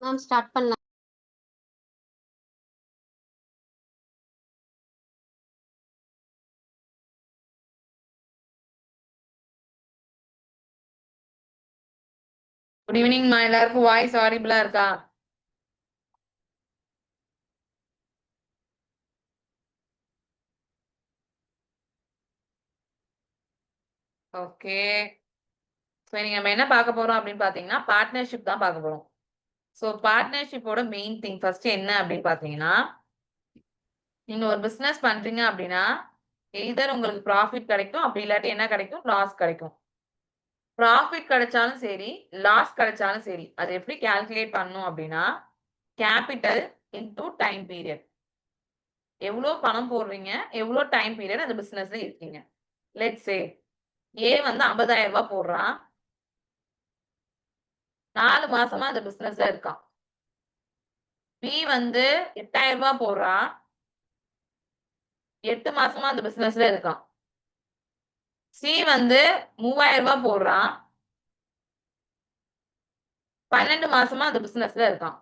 Ma'am start பண்ணலாம். Good ஈவினிங்மா. எல்லாருக்கும் voice ஆடிபிளா இருக்கா? ஓகே. நம்ம என்ன பார்க்க போறோம் அப்படின்னு பாத்தீங்கன்னா பார்ட்னர்ஷிப் தான் பார்க்க போறோம். ஸோ பார்ட்னர்ஷிப்போட மெயின் திங் ஃபர்ஸ்ட் என்ன அப்படின்னு பாத்தீங்கன்னா, நீங்க ஒரு பிசினஸ் பண்றீங்க அப்படின்னா எய்தர் உங்களுக்கு ப்ராஃபிட் கிடைக்கும், அப்படி இல்லாட்டி என்ன கிடைக்கும், லாஸ் கிடைக்கும். ப்ராஃபிட் கிடைச்சாலும் சரி, லாஸ் கிடைச்சாலும் சரி, அது எப்படி கால்குலேட் பண்ணணும் அப்படின்னா கேபிட்டல் இன்டூ டைம் பீரியட். எவ்வளோ பணம் போடுறீங்க, எவ்வளோ டைம் பீரியட் அந்த பிசினஸ்ல இருக்கீங்க. லெட்ஸ் சே ஏ வந்து 50,000 ரூபாய் போடுறான். 4 மாசமா அந்த பிசினஸ்ல இருக்கான். பி வந்து 8,000 ரூபாய் போடுறான். 8 மாசமா அந்த பிசினஸ்ல இருக்கான். சி வந்து 3,000 ரூபாய் போடுறான். 12 மாசமா அந்த பிசினஸ்ல இருக்கான்.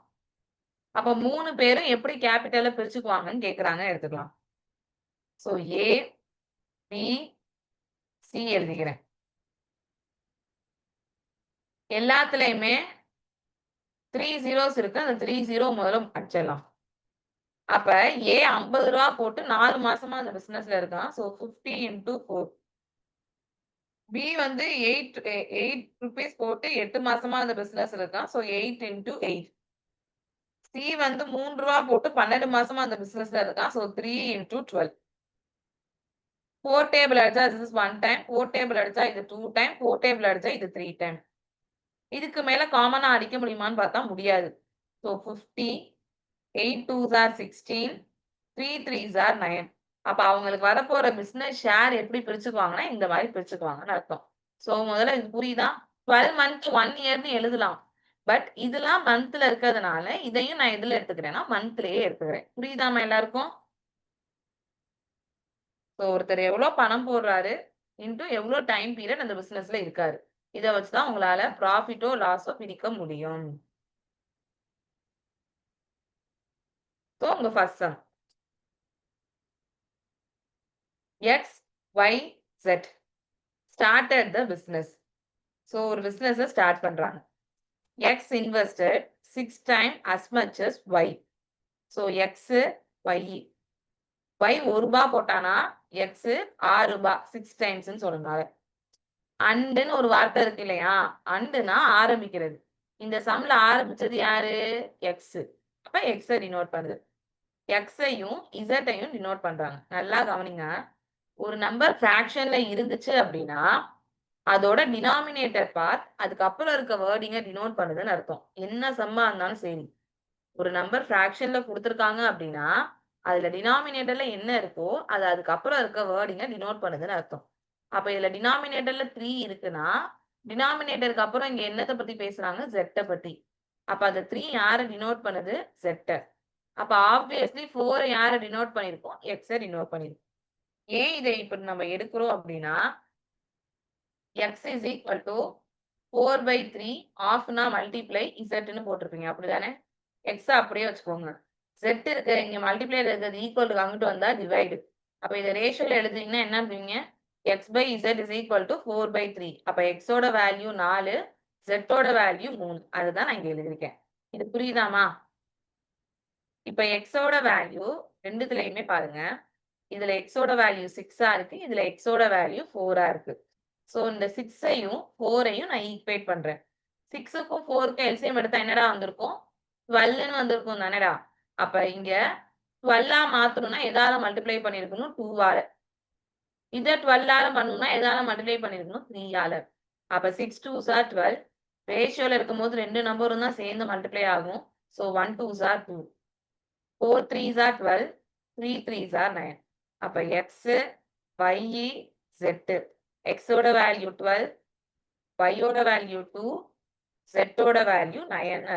அப்ப 3 பேரும் எப்படி கேபிட்டல பிரிச்சுக்குவாங்கன்னு கேக்குறாங்க, எடுத்துக்கலாம். சோ ஏ, பி, சி எழுதிக்கிறேன். எல்லாத்துலயுமே 3 zeros இருக்கு. அந்த 3 0 முதல்ல அடிச்சிடலாம். அப்ப ஏ 50 ரூபாய் போட்டு 4 மாசமா அந்த பிசினஸ்ல இருக்கான். So 50 into 4. பி வந்து 8 rupees போட்டு 8 மாசமா அந்த பிசினஸ் இருக்கான். So 8 into 8. சி வந்து 3 ரூபாய் போட்டு 12 மாசமா அந்த பிசினஸ்ல இருக்கான். So 3 into 12. 4 டேபிள் அடிச்சா this is 1 time, 4 டேபிள் அடிச்சா இது 2 time, 4 டேபிள் அடிச்சா இது 3 time. இதுக்கு மேல காமனா அடிக்க முடியுமான்னு பார்த்தா முடியாது. So 50, 8 2s are 16, 3 3s are 9. அப்ப அவங்களுக்கு வரப்போற பிசினஸ் ஷேர் எப்படி பிரிச்சுக்குவாங்கன்னா இந்த மாதிரி பிரிச்சுக்குவாங்கன்னு அர்த்தம். சோ முதல்ல இது புரியுதா? 12 month 1 yearன்னு எழுதலாம். பட் இதெல்லாம் மந்த்ல இருக்கிறதுனால இதையும் நான் எதுல எடுத்துக்கிறேன்னா மந்த்லயே எடுத்துக்கிறேன். புரியுதாமா எல்லாருக்கும்? சோ ஒருத்தர் எவ்வளவு பணம் போடுறாரு இன்டூ எவ்வளவு டைம் பீரியட் அந்த பிசினஸ்ல இருக்காரு. இதை வச்சுதான் உங்களால ப்ராஃபிட்டோ லாஸோ பிரிக்க முடியும். சோ உங்க first some X Y set started the business. So ஒரு business ஸ்டார்ட் பண்றாங்க. X invested 6 times as much as Y. So X Y. Y 1 ரூபாய் போட்டானா X 6 ரூபாய் 6 times சொல்லுங்க. அண்டுன்னு ஒரு வார்த்தை இருக்கு இல்லையா? அண்டுனா ஆரம்பிக்கிறது. இந்த சம்ல ஆரம்பிச்சது யாரு? X. அப்ப X டினோட் பண்ணுது. X-ஐயும் Z-ஐயும் டினோட் பண்றாங்க. நல்லா கவனிங்க. ஒரு நம்பர் ஃபிராக்ஷன்ல இருந்துச்சு அப்படின்னா அதோட டினாமினேட்டர் பார்ட் அதுக்கப்புறம் இருக்க வேர்டிங்க டினோட் பண்ணுதுன்னு அர்த்தம். என்ன சம்மா இருந்தாலும் சரி. ஒரு நம்பர் ஃபிராக்ஷன்ல கொடுத்துருக்காங்க அப்படின்னா அதுல டினாமினேட்டர்ல என்ன இருக்கோ அது அதுக்கப்புறம் இருக்க வேர்டிங்க டினோட் பண்ணுதுன்னு அர்த்தம். அப்ப இதுல டினாமினேட்டர்ல 3 இருக்குன்னா டினாமினேட்டருக்கு அப்புறம் இங்க என்னத்தை பத்தி பேசுறாங்க? Z பத்தி. அப்ப அந்த 3 யாரை டினோட் பண்ணுது? Z. அப்ப ஆப்வியஸ்லி 4 யாரை டினோட் பண்ணிருக்கோம்? X டினோட் பண்ணிருக்கோம். ஏன் இதை இப்ப நம்ம எடுக்கிறோம் அப்படின்னா x is equal to 4 by 3 ஆஃப்னா multiply z போட்டிருப்பீங்க அப்படிதானே? x அப்படியே வச்சுக்கோங்க. z இருக்கு இங்க மல்டிப்ளைல இருக்கிறது ஈக்குவல் அங்கிட்டு வந்தா டிவைடு. அப்ப இதை ரேஷியோல எழுதுனீங்கன்னா என்ன பண்ணுவீங்க? x by z is equal to 4 by 3. அப்ப x ஓட வேல்யூ 4, z ஓட வேல்யூ 3. அதுதான் நான் இங்க எழுதியிருக்கேன். இது புரியுதாமா? இப்ப x ஓட வேல்யூ ரெண்டுத்துலயுமே பாருங்க. இதுல x ஓட வேல்யூ 6 இருக்கு. இதுல x ஓட வேல்யூ 4 இருக்கு. சோ இந்த 6-ஐயும் 4-ஐயும் நான் ஈக்குவேட் பண்றேன். 6க்கும் 4க்கும் எல்சிஎம் எடுத்தா என்னடா வந்திருக்கும்? 12ன்னு வந்திருக்கும் தானேடா? அப்ப இங்க 12ஆ மாத்தணும்னா எதால மல்டிப்ளை பண்ணிருக்கணும்? 2ஆல. இத 12ஆல பண்ணணும்னா எதால மல்டிப்ளை பண்ணிருக்கணும்? 3ஆல. அப்ப 6 2s are 12. ரேஷியோல இருக்கும்போது ரெண்டு நம்பரும் தான் சேர்ந்து மல்டிப்ளை ஆகும். So 1 2s are 2. 4 3s are 12. 3 3s are 9. அப்ப x, y, z. x ஓட வேல்யூ 12, y ஓட வேல்யூ 2, z ஓட வேல்யூ 9.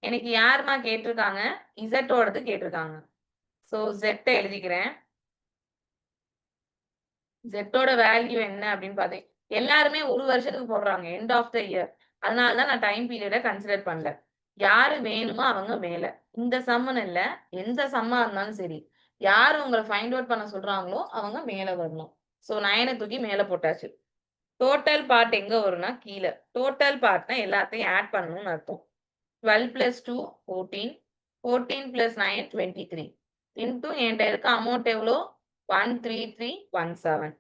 எனக்கு யாருமா கேட்டிருக்காங்க? z ஓடது கேட்டிருக்காங்க. சோ z எழுதிக்கிறேன். z ஓட வேல்யூ என்ன அப்படின்னு பார்த்தேன். எல்லாருமே ஒரு வருஷத்துக்கு போடுறாங்க எண்ட் ஆஃப் த இயர். அதனால தான் நான் டைம் பீரியட கன்சிடர் பண்ணல. யாரு வேணுமோ அவங்க மேல. இந்த சம்முன்னு இல்ல. எந்த சம்மா இருந்தாலும் சரி. யாரு உங்கள ஃபைண்ட் அவுட் பண்ண சொல்றாங்களோ, அவங்க மேல வரணும். ஸோ 9 தூக்கி மேல போட்டாச்சு. டோட்டல் பார்ட் எங்க வரும்னா கீழ. டோட்டல் பார்ட்னா எல்லாத்தையும் ஆட் பண்ணணும்னு அர்த்தம். 12 + 2 14. 14 + 9 23. இன்டூ என்ட்ட இருக்க அமௌண்ட் எவ்வளோ? 13317.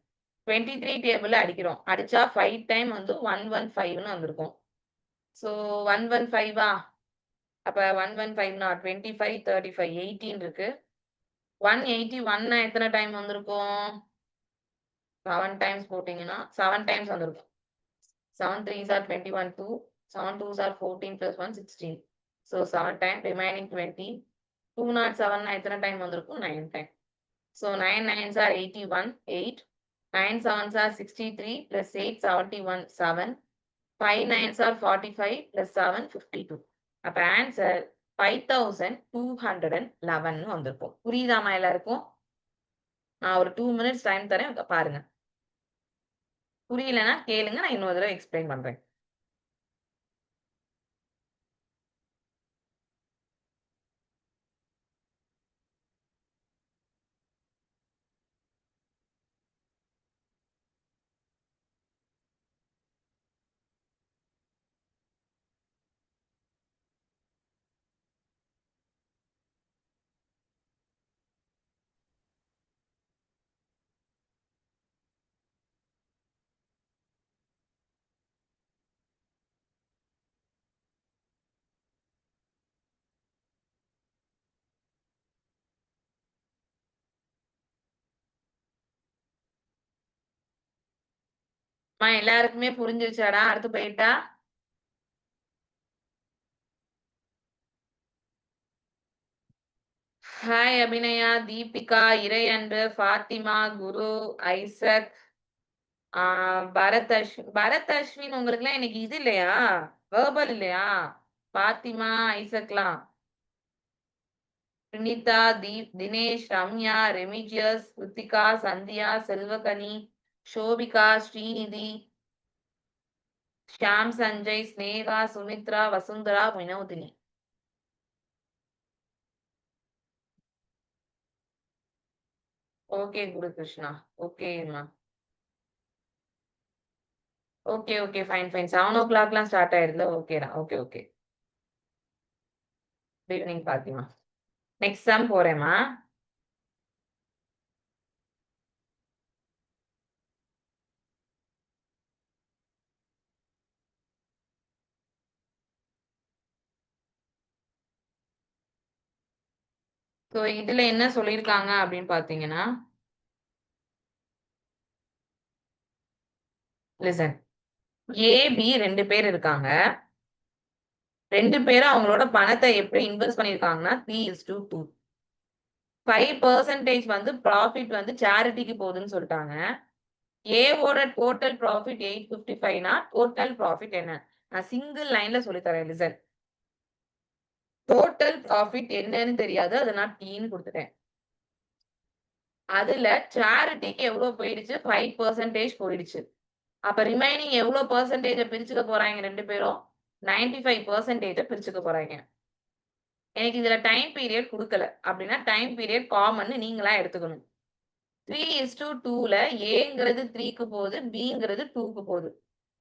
23 டேபிள்ல அடிக்கிறோம். அடிச்சா 5 டைம் வந்து 115ன்னு வந்திருக்கும். ஸோ 115ஆ? அப்ப 115னா 25, 35, 18 இருக்கு. 181னா எத்தன டைம் வந்திருக்கும்? 7 டைம்ஸ் போட்டீங்கன்னா 7 டைம்ஸ் வந்திருக்கும். 7 3s are 21, 2. 7 2s are 14 + 1 16. So 7 time remaining 20. 207னா எத்தன டைம் வந்திருக்கும்? 9 time. So 9 9s are 81, 8. 9 7s are 63 plus 8 71, 7. 5 9s are 45 plus 7 52. அப்ப ஆன்சர் 5211 வந்திருக்கும். புரியுதாமா எல்லாருக்கும்? நான் ஒரு 2 மினிட்ஸ் டைம் தரேன் பாருங்க. புரியலன்னா கேளுங்க. நான் இன்னொரு தடவை எக்ஸ்பிளைன் பண்றேன். எல்லாருக்குமே புரிஞ்சிருச்சாடா? அடுத்து போயிட்டா? ஹாய் அபிநயா, தீபிகா, இறையன்பு, ஃபாத்திமா, குரு, ஐசக், பரத் அஸ்வின் உங்களுக்குலாம் இன்னைக்கு இது இல்லையா? வெர்பல் இல்லையா? ஃபாத்திமா, ஐசக்லாம். சுனிதா, தீப், தினேஷ், ரம்யா, ரெமிஜியஸ், கிருத்திகா, சந்தியா, செல்வகனி, ஷோபிகா, ஸ்ரீநிதி, ஷியாம் சஞ்சய், ஸ்னேகா, சுமித்ரா, வசுந்தரா, வினோதினி. ஓகே குரு கிருஷ்ணா. ஓகேம்மா. Okay, okay. Fine, fine. 7:00லாம் ஸ்டார்ட் ஆயிடுதுல. ஓகேடா. Okay, okay. Good evening Fathima. Next sum போறேன்மா. ஸோ இதுல என்ன சொல்லியிருக்காங்க அப்படின்னு பார்த்தீங்கன்னா, லிசன். ஏ, பி 2 பேர் இருக்காங்க. 2 பேரும் அவங்களோட பணத்தை எப்படி இன்வெஸ்ட் பண்ணியிருக்காங்கன்னா 3:2. 5% வந்து ப்ராஃபிட் வந்து சேரிட்டிக்கு போகுதுன்னு சொல்லிட்டாங்க. ஏவோட டோட்டல் ப்ராஃபிட் 855னா டோட்டல் ப்ராஃபிட் என்ன? நான் சிங்கிள் லைன்ல சொல்லி தரேன். லிசன். டோட்டல் ப்ராஃபிட் என்னன்னு தெரியாது. அத நான் டீன்னு குடுத்துட்டேன். அதுல சேரிட்டிக்கு எவ்வளவு போயிடுச்சு? 5% போயிடுச்சு. அப்ப ரிமைனிங் எவ்வளவு பெர்சன்டேஜ பிரிச்சுக்க போறாங்க 2 பேரும்? 95% பிரிச்சுக்க போறாங்க. எனக்கு இதுல டைம் பீரியட் குடுக்கல. அப்படின்னா டைம் பீரியட் காமன்னு நீங்களா எடுத்துக்கணும். 3:2ல ஏங்கிறது 3க்கு போகுது, பிங்கிறது 2க்கு போகுது.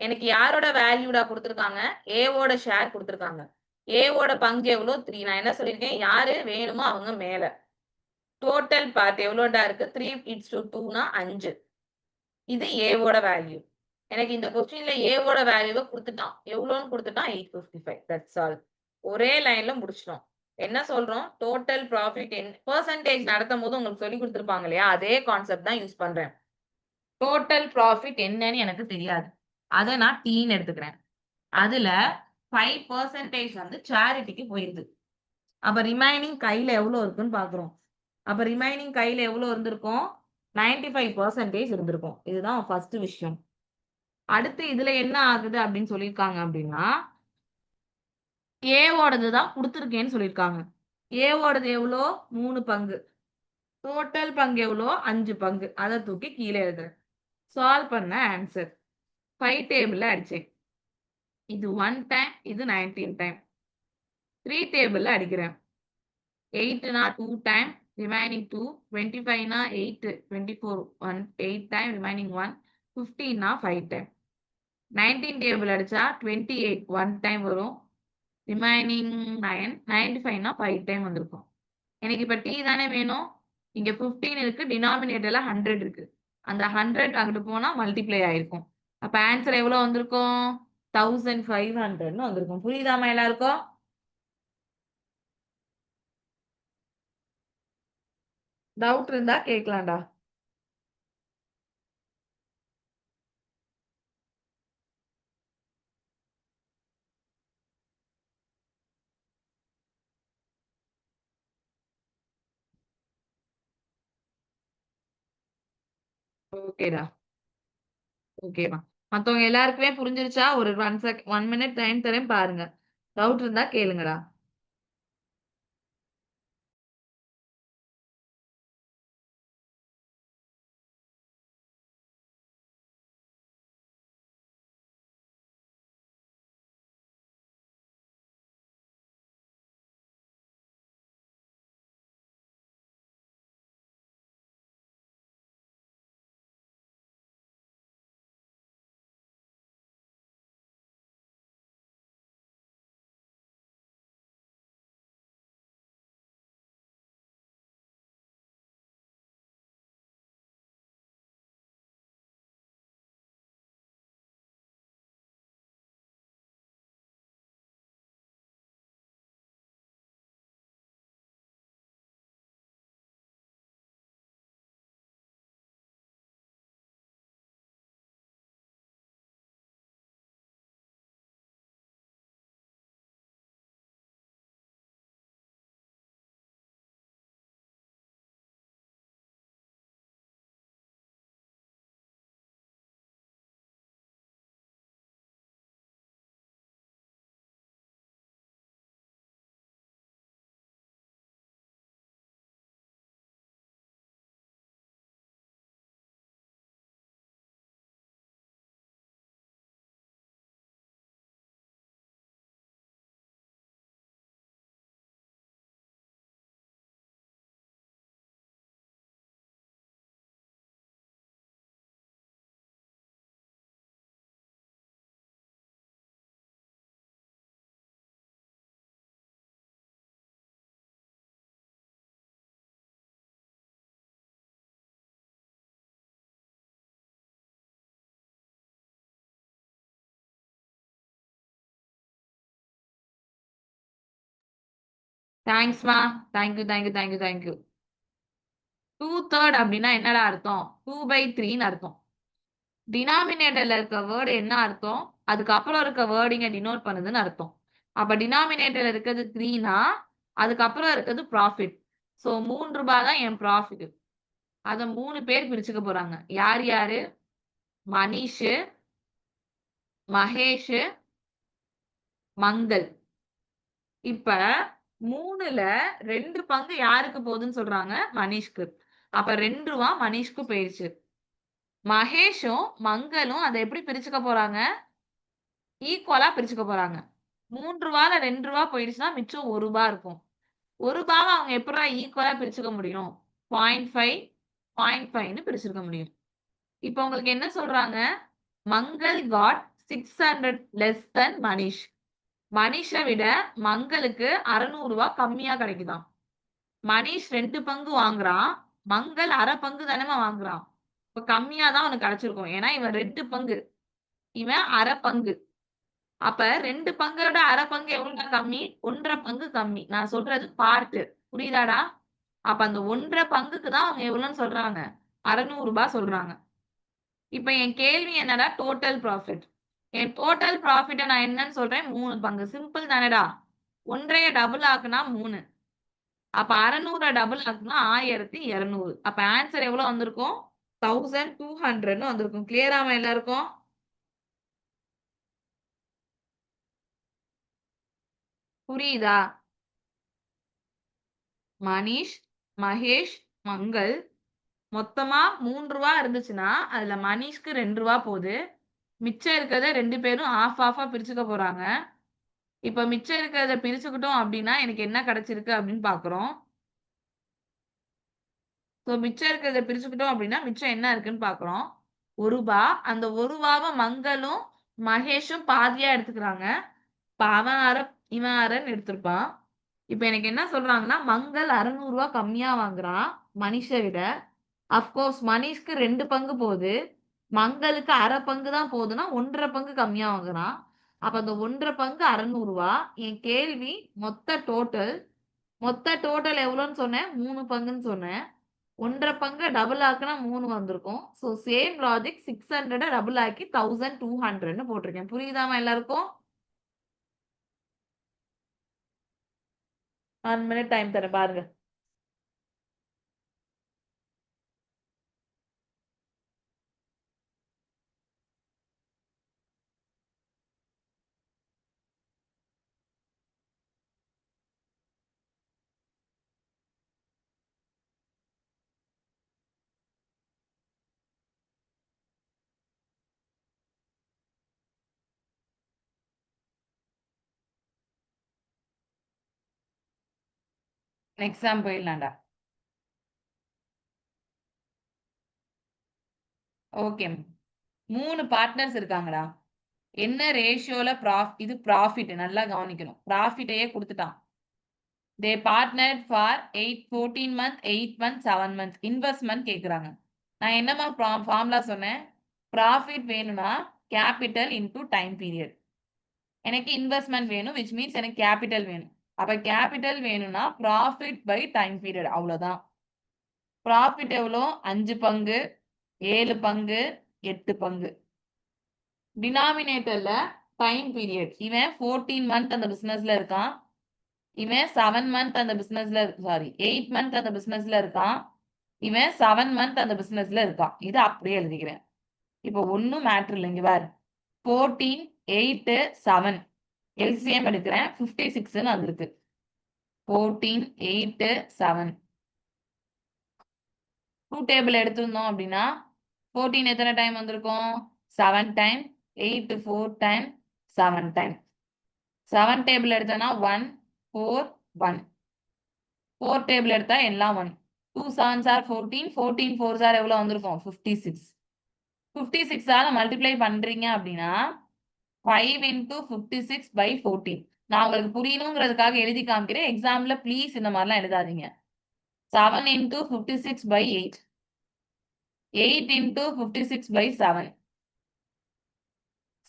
எனக்கு யாரோட வேல்யூடா குடுத்துருக்காங்க? ஏவோட ஷேர் குடுத்துருக்காங்க. ஏவோட பங்கு எவ்வளோ? 3. நான் என்ன சொல்லியிருக்கேன்? யாரு வேணுமோ அவங்க மேல. டோட்டல் பார்ட் எவ்வளோடா இருக்கு? 3:2னா 5. இது ஏவோட வேல்யூ. எனக்கு இந்த கொஸ்டின்ல ஏவோட வேல்யூவ குடுத்துட்டான். எவ்வளோன்னு குடுத்துட்டான்? 855. That's all. ஒரே லைன்ல முடிச்சுட்டோம். என்ன சொல்றோம்? டோட்டல் ப்ராஃபிட் பெர்சன்டேஜ் நடத்தும்போது உங்களுக்கு சொல்லிக் குடுத்துருப்பாங்க இல்லையா? அதே கான்செப்ட் தான் யூஸ் பண்றேன். டோட்டல் ப்ராஃபிட் என்னன்னு எனக்கு தெரியாது. அத நான் டீன்னு எடுத்துக்கிறேன். அதுல 5% வந்து சேரிட்டிக்கு போயிருது. அப்ப ரிமைனிங் கையில எவ்வளோ இருக்குன்னு பார்க்குறோம். அப்ப ரிமைனிங் கையில எவ்வளோ இருந்திருக்கும்? 95% இருந்திருக்கும். இதுதான் ஃபர்ஸ்ட் விஷயம். அடுத்து இதுல என்ன ஆகுது அப்படின்னு சொல்லியிருக்காங்க அப்படின்னா, ஏவோடது தான் குடுத்துருக்கேன்னு சொல்லியிருக்காங்க. ஏவோடது எவ்வளோ? 3 பங்கு. டோட்டல் பங்கு எவ்வளோ? 5 பங்கு. அத தூக்கி கீழ எழுதுறேன். சால்வ் பண்ண ஆன்சர். 5 டேபிள்ல அடிச்சேன். இது 1 டைம், இது 19 டைம். 3 டேபிள்ல அடிக்கிறேன். 8னா 2 time remaining 2, 25னா 8, 24 1 8 time remaining 1, 15னா 5 time. 19 table அடிச்சா 28 1 டைம் வரும். ரிமைனிங் 9, 95னா 5 டைம் வந்திருக்கும். எனக்கு இப்ப t தானே வேணும். இங்க 15 இருக்கு. டினாமினேட்டர்ல 100 இருக்கு. அந்த 100 அங்கிட்டு போனா மல்டிப்ளை ஆயிருக்கும். அப்ப ஆன்சர் எவ்வளவு வந்திருக்கும்? 1500ன்னு வந்திருக்கும். புரியுதாமா எல்லாருக்கும்? டவுட் இருந்தா கேட்கலாம்டா. ஓகேடா. ஓகேவா? மத்தவங்க எல்லாருக்குமே புரிஞ்சிருச்சா? ஒரு 1 மினிட் டைம் தரேன் பாருங்க. டவுட் இருந்தா கேளுங்கடா. தேங்க்ஸ்மா. Thank you, thank you, thank you, thank you. 2/3 அப்படின்னா என்னடா அர்த்தம்? 2/3ன்னு அர்த்தம். டினாமினேட்டர்ல இருக்க வேர்டு என்ன அர்த்தம்? அதுக்கப்புறம் இருக்க வேர்டிங்க டினோட் பண்ணுதுன்னு அர்த்தம். அப்ப டினாமினேட்டர்ல இருக்கிறது 3னா அதுக்கப்புறம் இருக்கிறது ப்ராஃபிட். ஸோ ரூ. 3 தான் என் ப்ராஃபிட். அத 3 பேர் பிரிச்சுக்க போறாங்க. யார் யாரு? மனிஷு, மகேஷு, மங்கள். இப்ப 3ல 2 பங்கு யாருக்கு போகுதுன்னு சொல்றாங்க? மனிஷ்க்கு. அப்ப 2 ரூவா மனிஷ்க்கு போயிருச்சு. மகேஷும், மங்களும் அத எப்படி பிரிச்சுக்க போறாங்க? ஈக்குவலா பிரிச்சுக்க போறாங்க. ரூ. 3ல ரூ. 2 போயிடுச்சுன்னா மிச்சம் ரூ. 1 இருக்கும். ரூ. 1 அவங்க எப்படிடா ஈக்குவலா பிரிச்சுக்க முடியும்? 0.5, 0.5ன்னு பிரிச்சிருக்க முடியும். இப்ப உங்களுக்கு என்ன சொல்றாங்க? Mangal got 600 less than Manish. மனிஷ விட மங்களுக்கு ரூ. 600 கம்மியா கிடைக்குதாம். மனிஷ் 2 பங்கு வாங்குறான். மங்கள் 1/2 பங்கு தானேமா வாங்குறான். இப்ப கம்மியா தான் அவனுக்கு கிடைச்சிருக்கும். ஏன்னா இவன் 2 பங்கு. இவன் 1/2 பங்கு. அப்ப 2 பங்கோட 1/2 பங்கு எவ்வளவுடா கம்மி? 1 1/2 பங்கு கம்மி. நான் சொல்றது பார்ட். புரியுதாடா? அப்ப அந்த 1 1/2 பங்குக்கு தான் அவங்க எவ்வளவுன்னு சொல்றாங்க? ரூ. 600 சொல்றாங்க. இப்ப என் கேள்வி என்னடா? Total profit. என் டோட்டல் ப்ராஃபிட்ட நான் என்னன்னு சொல்றேன்? 3 பங்கு. சிம்பிள் தானடா? 1 டபுள் ஆக்குனா 3. அப்ப 600 டபுள் ஆக்குனா 1200. அப்ப ஆன்சர் எவ்வளவு வந்திருக்கும்? 1200ன்னு வந்திருக்கும். கிளியராமா எல்லாருக்கும்? புரியுதா? மனிஷ், மகேஷ், மங்கள் மொத்தமா ரூ. 3 இருந்துச்சுன்னா, அதுல மனிஷ்க்கு ரூ. 2 போது. மிச்சம் இருக்கிறத 2 பேரும் ஆஃப் ஆஃபா பிரிச்சுக்க போறாங்க. இப்ப மிச்சம் இருக்கிறத பிரிச்சுக்கிட்டோம் அப்படின்னா எனக்கு என்ன கிடைச்சிருக்கு அப்படின்னு பாக்குறோம். ஸோ மிச்சம் இருக்கிறத பிரிச்சுக்கிட்டோம் அப்படின்னா மிச்சம் என்ன இருக்குன்னு பாக்குறோம். ரூ. 1. அந்த ரூ. 1 மங்களும் மகேஷும் பாதியா எடுத்துக்கிறாங்க. இப்ப அவன் அரை இவன் அரைன்னு எடுத்திருப்பான். இப்ப எனக்கு என்ன சொல்றாங்கன்னா மங்கள் ரூ. 600 கம்மியா வாங்குறான் மனிஷை விட. அஃப்கோர்ஸ் மனிஷ்க்கு 2 பங்கு போகுது. மங்களுக்கு அரை பங்கு தான் போகுதுன்னா 1.5 பங்கு கம்மியா வாங்குறான். அப்ப அந்த 1.5 பங்கு ரூ. 600. என் கேள்வி மொத்த டோட்டல் எவ்வளோன்னு சொன்னேன்? 3 பங்குன்னு சொன்னேன். 1.5 பங்கு டபுள் ஆக்குனா 3 வந்திருக்கும். ஸோ சேம் லாஜிக் 600 டபுள் ஆக்கி 1200ன்னு போட்டிருக்கேன். புரியுதாமா எல்லாருக்கும்? 1 மினிட் டைம் தரேன் பாருங்க. எக்ஸாம் போயிடலாம்டா. ஓகே. 3 பார்ட்னர்ஸ் இருக்காங்கடா. என்ன ரேஷியோல இது ப்ராஃபிட் நல்லா கவனிக்கணும். ப்ராஃபிட்டையே குடுத்துட்டான். They partnered for 14 month, 8 month, 7 month investment கேக்குறாங்க. நான் என்னம்மா ஃபார்முலா சொன்னேன்? ப்ராஃபிட் வேணும்னா கேபிட்டல் இன்டூ டைம் பீரியட். எனக்கு இன்வெஸ்ட்மென்ட் வேணும் விச் மீன்ஸ் எனக்கு கேபிட்டல் வேணும். அப்ப கேபிட்டல் வேணும்னா ப்ராஃபிட் பை டைம் பீரியட் அவ்வளவுதான். ப்ராஃபிட் எவ்வளோ? 5 பங்கு, 7 பங்கு, 8 பங்கு. டினாமினேட்டர்ல டைம் பீரியட். இவன் 14 மந்த் அந்த பிசினஸ்ல இருக்கான். இவன் 7 மந்த் அந்த பிசினஸ்ல 8 மந்த் அந்த பிசினஸ்ல இருக்கான். இவன் 7 மந்த் அந்த பிசினஸ்ல இருக்கான். இது அப்படியே எழுதிக்கிறேன். இப்போ ஒன்னும் மேட்டர் இல்லை. இங்க பாரு 14, 8, 7 எல்சிஎம் எடுக்கிறேன். 56ன்னு வந்திருக்கு. 14, 8, 7 ட்ரூ டேபிள் எடுத்திருந்தோம் அப்படின்னா 14 எத்தனை டைம் வந்திருக்கும்? 7 டைம், 8 4 டைம், 7 டைம். 7 டேபிள் எடுத்தோம்னா 1 4 1. 4 டேபிள் எடுத்தா எல்லாம் 1. 2 7s are 14, 14 4s are எவ்வளவு வந்திருக்கும்? 56. 56 ஆல மல்டிப்ளை பண்றீங்க அப்படின்னா 5 into 56 by 14. நான் உங்களுக்கு புரியணுங்கிறதுக்காக எழுதி காமிக்கிறேன். எக்ஸாம்ல ப்ளீஸ் இந்த மாதிரிலாம் எழுதாதீங்க. 7 into 56 by 8. 8 into 56 by 7.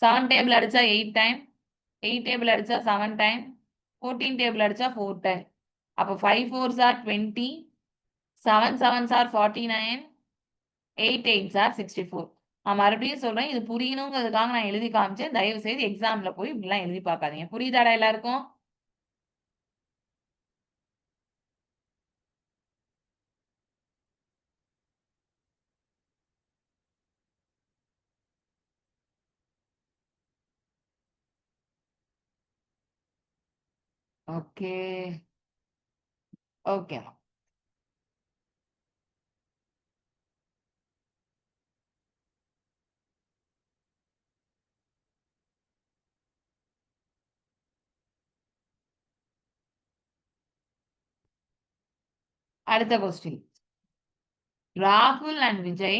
7 table அடிச்சா 8 டைம், 8 டேபிள் அடிச்சா 7 டைம், 14 டேபிள் அடிச்சா 4 டைம். அப்போ 5 4s are 20, 7 7s are 49, 8 8s are 64. நான் மறுபடியும் சொல்றேன். இது புரியணுங்கிறதுக்காக நான் எழுதி காமிச்சேன். தயவு செய்து எக்ஸாம்ல போய் இப்படிலாம் எழுதி பார்க்காதீங்க. புரியுதாடா எல்லாருக்கும்? ஓகே. ஓகே. அடுத்த question. Rahul and Vijay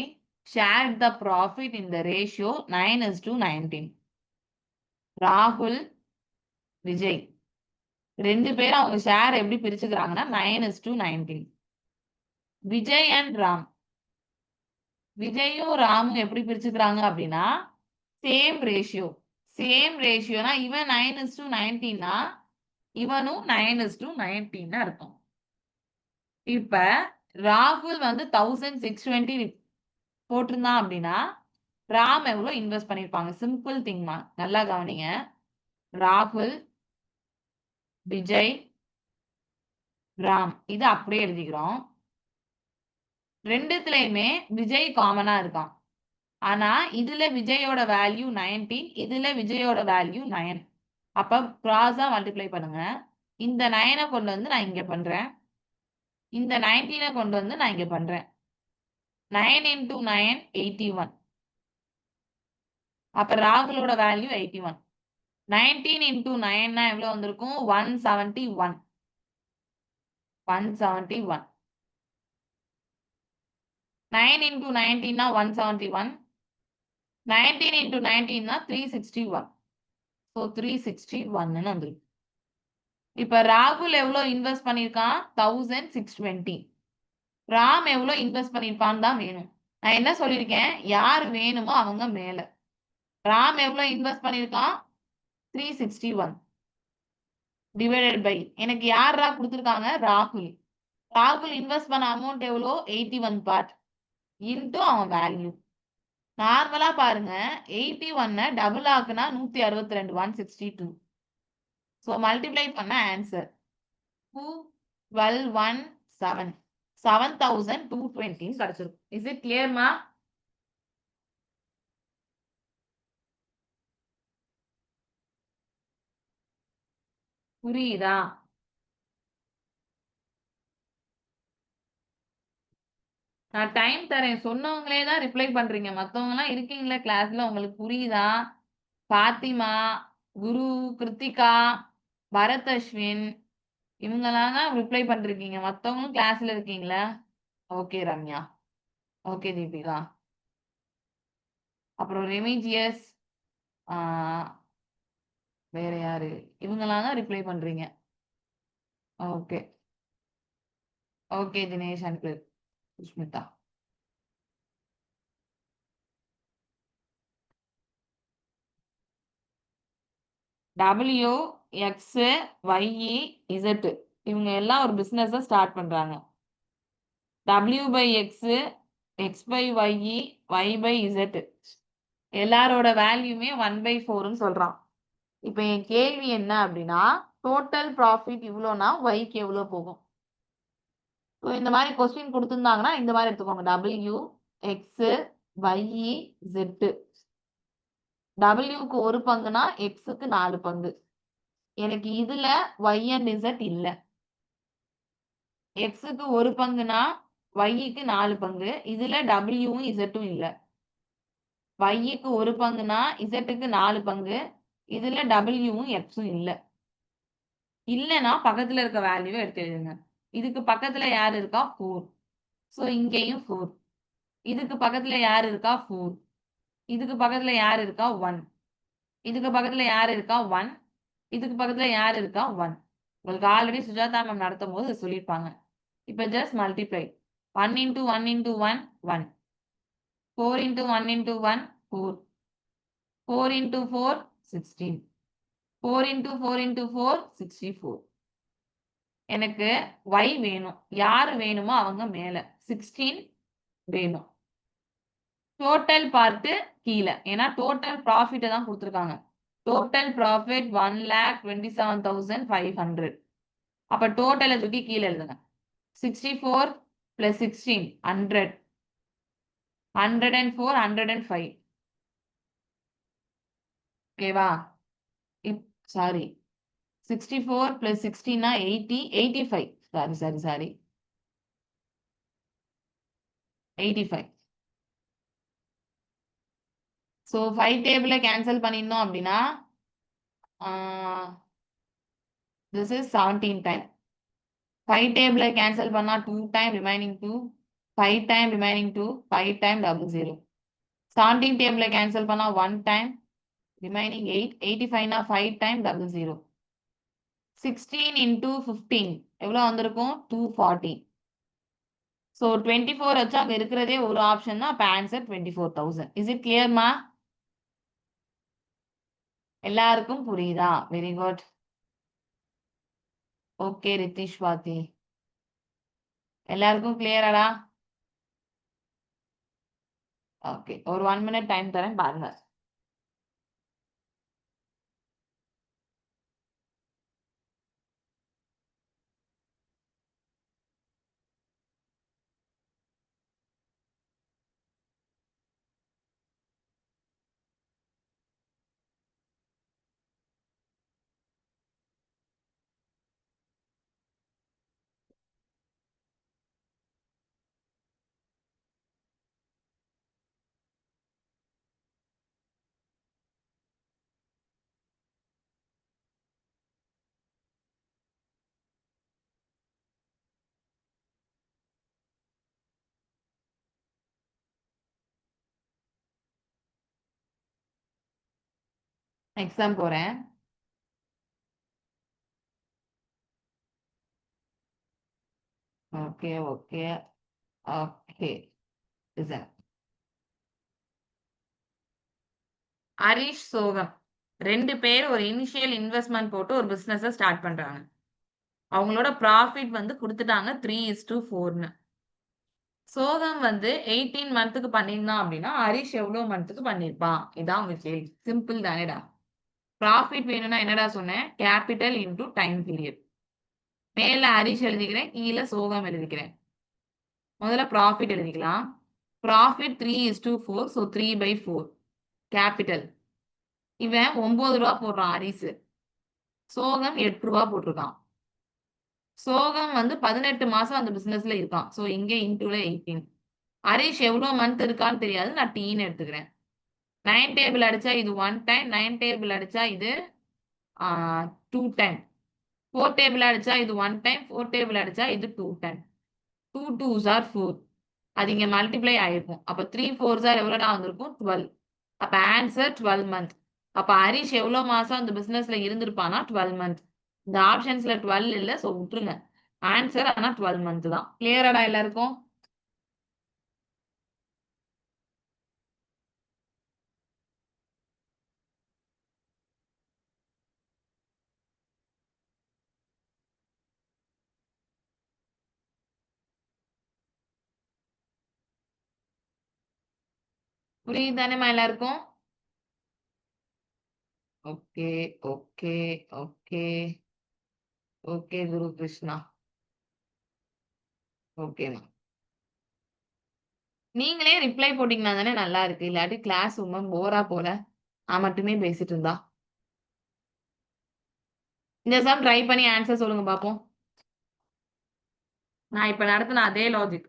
shared the profit in the ratio 9:19. ராகுல், விஜய் 2 பேரும் அவங்க ஷேர் எப்படி பிரிச்சுக்கிறாங்கன்னா 9:19. விஜய் அண்ட் ராம். விஜயும் ராமும் எப்படி பிரிச்சுக்கிறாங்க அப்படின்னா சேம் ரேஷியோ. சேம் ரேஷியோனா இவன் 9:19னா இவனும் 9:19 இருக்கும். இப்ப ராகுல் வந்து 1620 போட்டிருந்தான் அப்படின்னா ராம் எவ்வளவு இன்வெஸ்ட் பண்ணிருப்பாங்க? சிம்பிள் திங்மா, நல்லா கவனிங்க. ராகுல், விஜய், ராம் இது அப்படியே எழுதிக்கிறோம். ரெண்டுத்துலயுமே விஜய் காமனா இருக்கான். ஆனா இதுல விஜயோட வேல்யூ 19, இதுல விஜயோட வேல்யூ 9. அப்ப கிராஸா மல்டிப்ளை பண்ணுங்க. இந்த 9 கொண்டு வந்து நான் இங்க பண்றேன். இந்த 19 கொண்டு வந்து நான் இங்க பண்றேன். 9 into 9 81. அப்ப ராகுலோட வேல்யூ 81. 19 into 9 னா எவ்வளவு வந்திருக்கும்? 171. 171. 9 into 19 னா 171. 19 into 19 னா 361. ஸோ 361ன்னு வந்திருக்கு. இப்ப ராகுல் எவ்வளவு இன்வெஸ்ட் பண்ணியிருக்கான்? 1620. ராம் எவ்வளவு இன்வெஸ்ட் பண்ணியிருப்பான்னு தான் வேணும். நான் என்ன சொல்லியிருக்கேன்? யார் வேணுமோ அவங்க மேல. ராம் எவ்வளவு இன்வெஸ்ட் பண்ணியிருக்கான்? 361 டிவைடட் பை எனக்கு யாரா கொடுத்துருக்காங்க? ராகுல். ராகுல் இன்வெஸ்ட் பண்ண அமௌண்ட் எவ்வளோ? 81 பார்ட் இன்டூ அவன் வேல்யூ. நார்மலா பாருங்க 81 டபுள் ஆக்குனா 162 162. ஸோ மல்டிப்ளை பண்ண ஆன்சர் 21217 7220 கிடைச்சிருக்கும். இஸ் இட் கிளியர்மா? புரியுதா? நான் டைம் தரேன். சொன்னவங்களே தான் ரிப்ளை பண்றீங்க. மத்தவங்க எல்லாம் இருக்கீங்களா கிளாஸ்ல? உங்களுக்கு புரியுதா? பாத்திமா, குரு, கிருத்திகா, பரத் அஸ்வின் இவங்கெல்லாம் தான் ரிப்ளை பண்றீங்க. மத்தவங்களும் கிளாஸ்ல இருக்கீங்களா? ஓகே ரம்யா. ஓகே தீபிகா. அப்புறம் ரெமிஜியஸ் வேற யாரு? இவங்கெல்லாம் தான் ரிப்ளை பண்றீங்க. Okay. Okay Dinesh and Sushmita. W, X, Y, Z இவங்க எல்லாம் ஒரு பிசினஸ் ஸ்டார்ட் பண்றாங்க. W by X, X by Y, Y by Z எல்லாரோட வேல்யூமே 1/4ன்னு சொல்றான். இப்ப என் கேள்வி என்ன அப்படின்னா டோட்டல் ப்ராஃபிட் இவ்வளோனா ஒய்க்கு எவ்வளோ போகும்? ஸோ இந்த மாதிரி கொஸ்டின் கொடுத்துருந்தாங்கன்னா இந்த மாதிரி எடுத்துக்கோங்க. W, X, Y, Z. Wக்கு ஒரு பங்குனா Xக்கு 4 பங்கு. எனக்கு இதுல Y and Z இல்ல. Xக்கு ஒரு பங்குனா Yக்கு 4 பங்கு. இதுல Wவும் Zவும் இல்ல. Yக்கு ஒரு பங்குனா Zக்கு 4 பங்கு. இதுல Wவும் Xும் இல்ல. இல்லைன்னா பக்கத்துல இருக்க வேல்யூவை எடுத்து எழுதுங்க. இதுக்கு பக்கத்துல யார் இருக்கா? 4. ஸோ இங்கேயும் 4. இதுக்கு பக்கத்துல யார் இருக்கா? 4. இதுக்கு பக்கத்துல யார் இருக்கா? 1. இதுக்கு பக்கத்துல யார் இருக்கா? 1. இதுக்கு பக்கத்துல யார் இருக்கா? 1. உங்களுக்கு ஆல்ரெடி சுஜாதா மேம் நடத்தும் போது சொல்லியிருப்பாங்க. இப்ப just multiply 1 into 1 into 1 1. 4 into 1 into 1 4. 4 into 4 16. 4 into 4 into 4 64. எனக்கு y வேணும். யாரு வேணுமோ அவங்க மேல 16 வேணும். டோட்டல் பார்ட் கீழ. ஏன்னா டோட்டல் ப்ராஃபிட் தான் கொடுத்துருக்காங்க. Total profit 1,27,500. அப்ப டோட்டலை தூக்கி கீழே எழுதுங்க. 64 plus 16 100. 104 105. ஓகேவா? Sorry 64 plus 16 80 85. சாரி 85. ஸோ 5 டேபிள கேன்சல் பண்ணிருந்தோம் அப்படின்னா திஸ் இஸ் 17 டைம். 5 டேபிள கேன்சல் பண்ணா 2 time remaining 2. 5 time remaining 2. 5 time 00. 17 டேபிள கேன்சல் பண்ணா 1 டைம் ரிமைனிங் 8. 85 5 டைம் 00. 16 into 15 எவ்வளவு வந்திருக்கும்? 240. ஸோ 24 வச்சு அங்க இருக்கிறதே ஒரு ஆப்ஷன் தான். அப்ப ஆன்சர் 24,000. Is it கிளியர்மா? எல்லாருக்கும் புரியுதா? Very good. ஓகே ரித்திஷ் வாத்தி எல்லாருக்கும் கிளியராடா? ஓகே ஒரு 1 minute டைம் தரேன் பாருங்க. எக்ஸாம் போறேன். Okay, okay, okay. Listen. Harish, சோகம் 2 பேர் ஒரு இனிஷியல் இன்வெஸ்ட்மென்ட் போட்டு ஒரு பிசினஸ ஸ்டார்ட் பண்றாங்க. அவங்களோட ப்ராஃபிட் வந்து குடுத்துட்டாங்க 3:4ன்னு. சோகம் வந்து 18 மந்த்துக்கு பண்ணியிருந்தான் அப்படின்னா, ஹரிஷ் எவ்வளோ மந்த்துக்கு பண்ணியிருப்பான்? இதான் உங்க கேள்வி. சிம்பிள் தானேடா. ப்ராஃபிட் வேணும்னா என்னடா சொன்னேன்? Capital into time period. மேல ஹரிஷ் எழுதிக்கிறேன், கீழ சோகம் எழுதிக்கிறேன். முதல்ல ப்ராஃபிட் எழுதிக்கலாம். Profit 3:4, so 3/4 capital. இவன் ரூ. 9 போடுறான் ஹரிசு. சோகம் ரூ. 8 போட்டிருக்கான். சோகம் வந்து 18 மாசம் அந்த பிசினஸ்ல இருக்கான். ஸோ இங்கே இன்டூல 18. ஹரிஷ் எவ்வளோ மந்த் இருக்கான்னு தெரியாது. நான் டீன்னு எடுத்துக்கிறேன். 9 டேபிள் அடிச்சா இது 1 டைம். 9 டேபிள் அடிச்சா இது 2 டைம். 4 டேபிள் அடிச்சா இது 1 டைம். 4 டேபிள் அடிச்சா இது 2 டைம். 2 2s are 4. அது இங்க மல்டிப்ளை ஆயிருக்கும். அப்ப 3 4s are எவ்வளோடா வந்திருக்கும்? 12. அப்ப ஆன்சர் 12 மந்த். அப்ப ஹரிஷ் எவ்வளவு மாசம் அந்த பிசினஸ்ல இருந்திருப்பானா? 12 மந்த். இந்த ஆப்ஷன்ஸ்ல 12 இல்ல. சோ விட்டுருங்க. ஆன்சர் ஆனா 12 மந்த் தான். கிளியராடா எல்லாருக்கும்? புரியுது தானேமா எல்லாருக்கும்? Okay, okay, okay, okay Guru Krishna. ஓகேமா. நீங்களே ரிப்ளை போட்டீங்கன்னா தானே நல்லா இருக்கு. இல்லாட்டி கிளாஸ் ரொம்ப போரா போல. நான் மட்டுமே பேசிட்டு இருந்தா. இந்த சம் ட்ரை பண்ணி ஆன்சர் சொல்லுங்க பாப்போம். நான் இப்ப நடத்தின அதே லாஜிக்.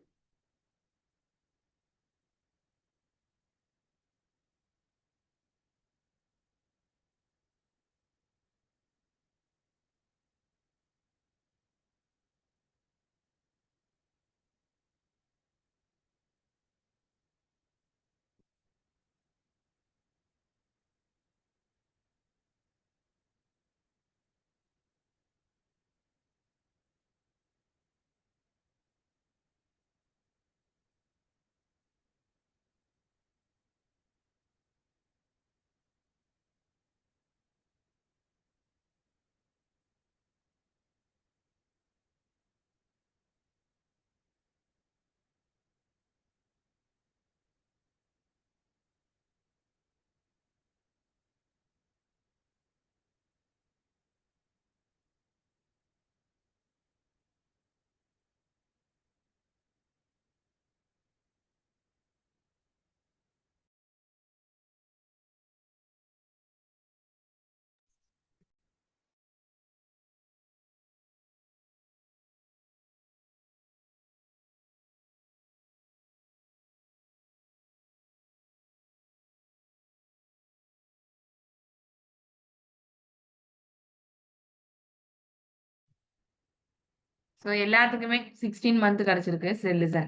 சோ எல்லாத்துக்குமே 16 மந்த் கிடைச்சிருக்கு. சரி லிசன்.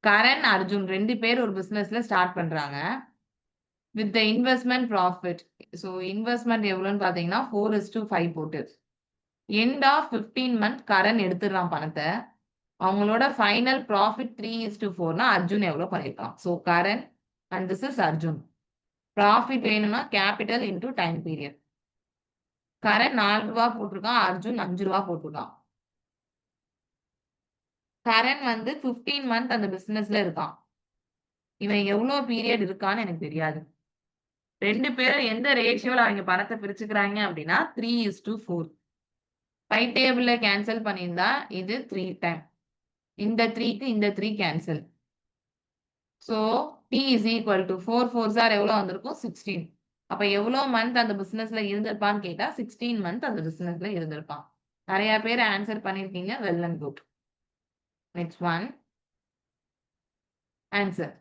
கரண், அர்ஜுன் 2 பேர் ஒரு பிசினஸ்ல ஸ்டார்ட் பண்றாங்க. With the investment profit. So investment எவ்வளவுன்னு பாத்தீங்கன்னா 4:5 போட்டு. எண்ட் ஆஃப் 15 மந்த் கரண் எடுத்துடுறான் பணத்தை. அவங்களோட ஃபைனல் ப்ராஃபிட் 3:4னா அர்ஜுன் எவ்வளவு பண்ணிருக்கான்? So Karan and this is Arjun. Profit வேணும்னா capital into time period. Karan ரூ. 4 போட்டிருக்கான். அர்ஜுன் ரூ. 5 போட்டிருக்கான். கரண் வந்து 15 மந்த் அந்த பிசினஸ்ல இருக்கான். இவன் எவ்வளவு பீரியட் இருக்கான்னு எனக்கு தெரியாது. 2 பேரும் எந்த ரேஷியோல அவங்க பணத்தை பிரிச்சுக்கிறாங்க அப்படின்னா 3:4. 5 டேபிள்ல கேன்சல் பண்ணியிருந்தா இது 3 டைம். இந்த 3க்கு இந்த 3 cancel. So T is equal to 4 4s are எவ்வளவு வந்திருக்கும்? 16. அப்ப எவ்வளவு மந்த் அந்த பிசினஸ்ல இருந்திருப்பான்னு கேட்டா 16 மந்த் அந்த பிசினஸ்ல இருந்திருப்பான். நிறைய பேர் ஆன்சர் பண்ணிருக்கீங்க. Well and good. Next one. Answer.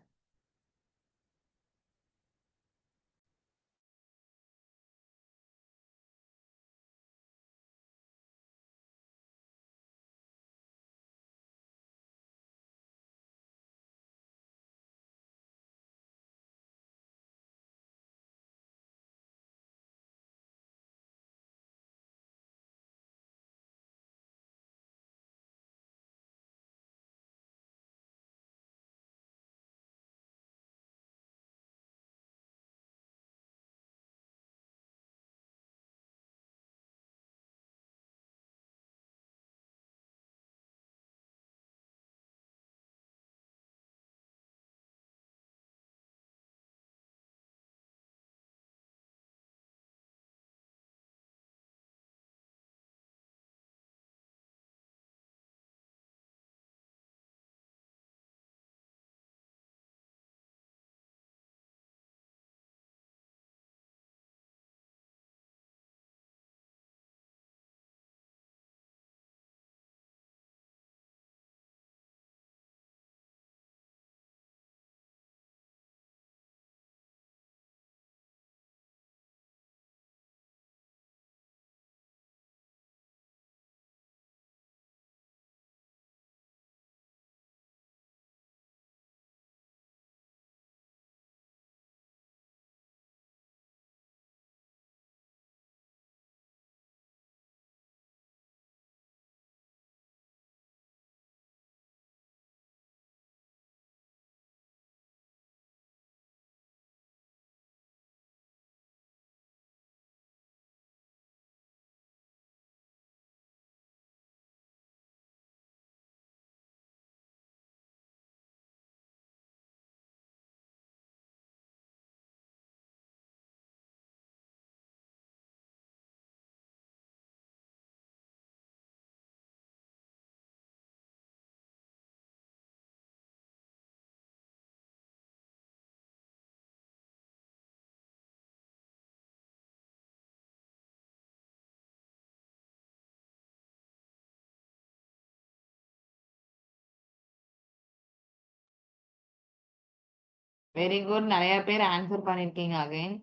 Very good. நிறைய பேர் ஆன்சர் பண்ணிருக்கீங்க. அகைன்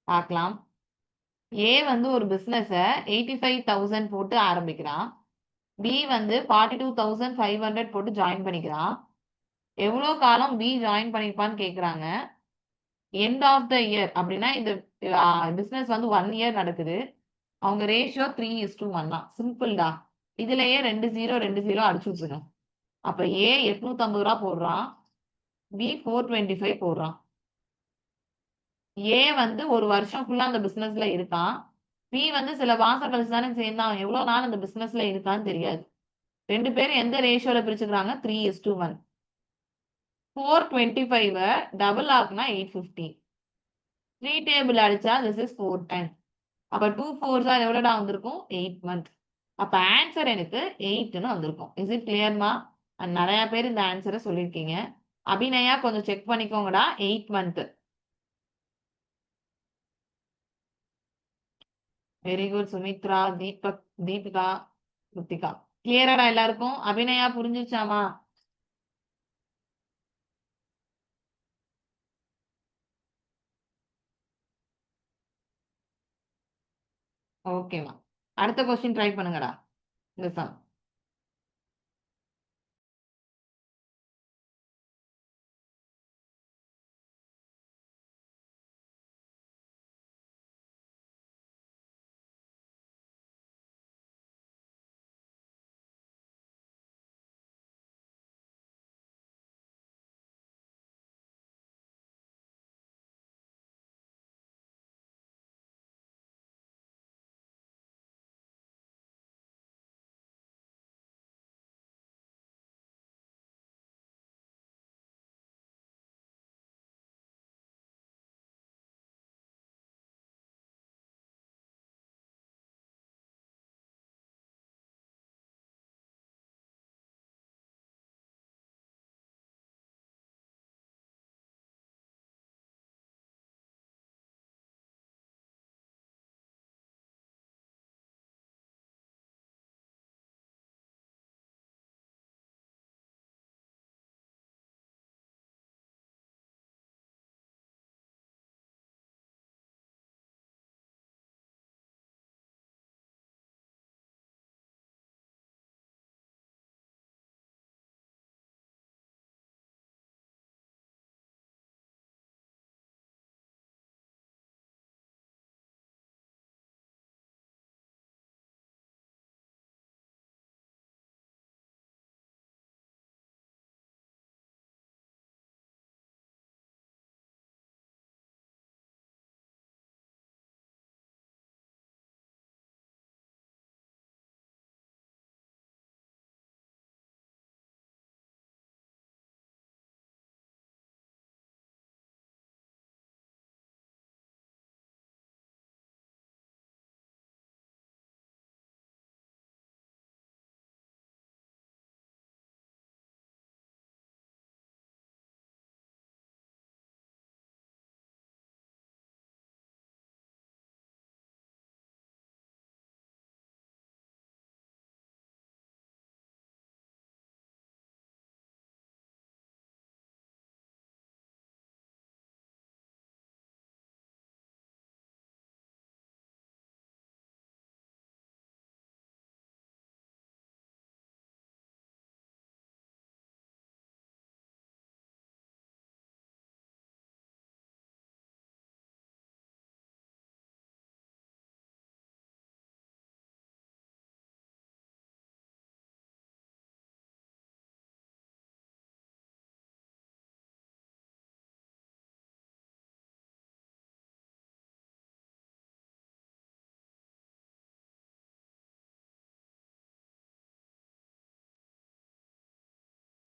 பார்க்கலாம். ஏ வந்து ஒரு பிசினஸ 85,000 போட்டு ஆரம்பிக்கிறான். பி வந்து 42,500 போட்டு ஜாயின் பண்ணிக்கிறான். எவ்வளவு காலம் பி ஜாயின் பண்ணிருப்பான்னு கேக்குறாங்க. எண்ட் ஆஃப் த இயர் அப்படின்னா இந்த பிசினஸ் வந்து 1 இயர் நடக்குது. அவங்க ரேஷியோ 3:1 தான். சிம்பிள்டா. இதுலயே 2 0 அடிச்சு விட்டுருங்க. அப்ப ஏ 850 ரூபா போடுறான். பி 425 போடுறான். ஏ வந்து ஒரு வருஷம் ஃபுல்லா அந்த பிசினஸ்ல இருக்கான். பி வந்து சில மாசம் கழிச்சு தானே சேர்ந்தான். எவ்வளவு நாள் அந்த பிசினஸ்ல இருக்கான்னு தெரியாது. 2 பேரும் எந்த ரேஷியோல பிரிச்சுக்கிறாங்க? 3:1. 425 டபுள் ஆக்குனா 850. 3 டேபிள் அடிச்சா திஸ் இஸ் 410. அப்ப 2 4s எவ்வளோடா வந்திருக்கும்? 8 மந்த். அப்ப ஆன்சர் எனக்கு 8ன்னு வந்திருக்கும். இஸ் இட் கிளியர்மா? நிறைய பேர் இந்த ஆன்சரை சொல்லியிருக்கீங்க. அபிநயா கொஞ்சம் செக் பண்ணிக்கோங்கடா. 8 month. Very good Sumithra, Deepak, Deepika, Ruthika. கிளியராடா எல்லாருக்கும்? அபிநயா புரிஞ்சுச்சாமா? ஓகேமா. அடுத்த கொஸ்டின் ட்ரை பண்ணுங்கடா. இந்த சம்.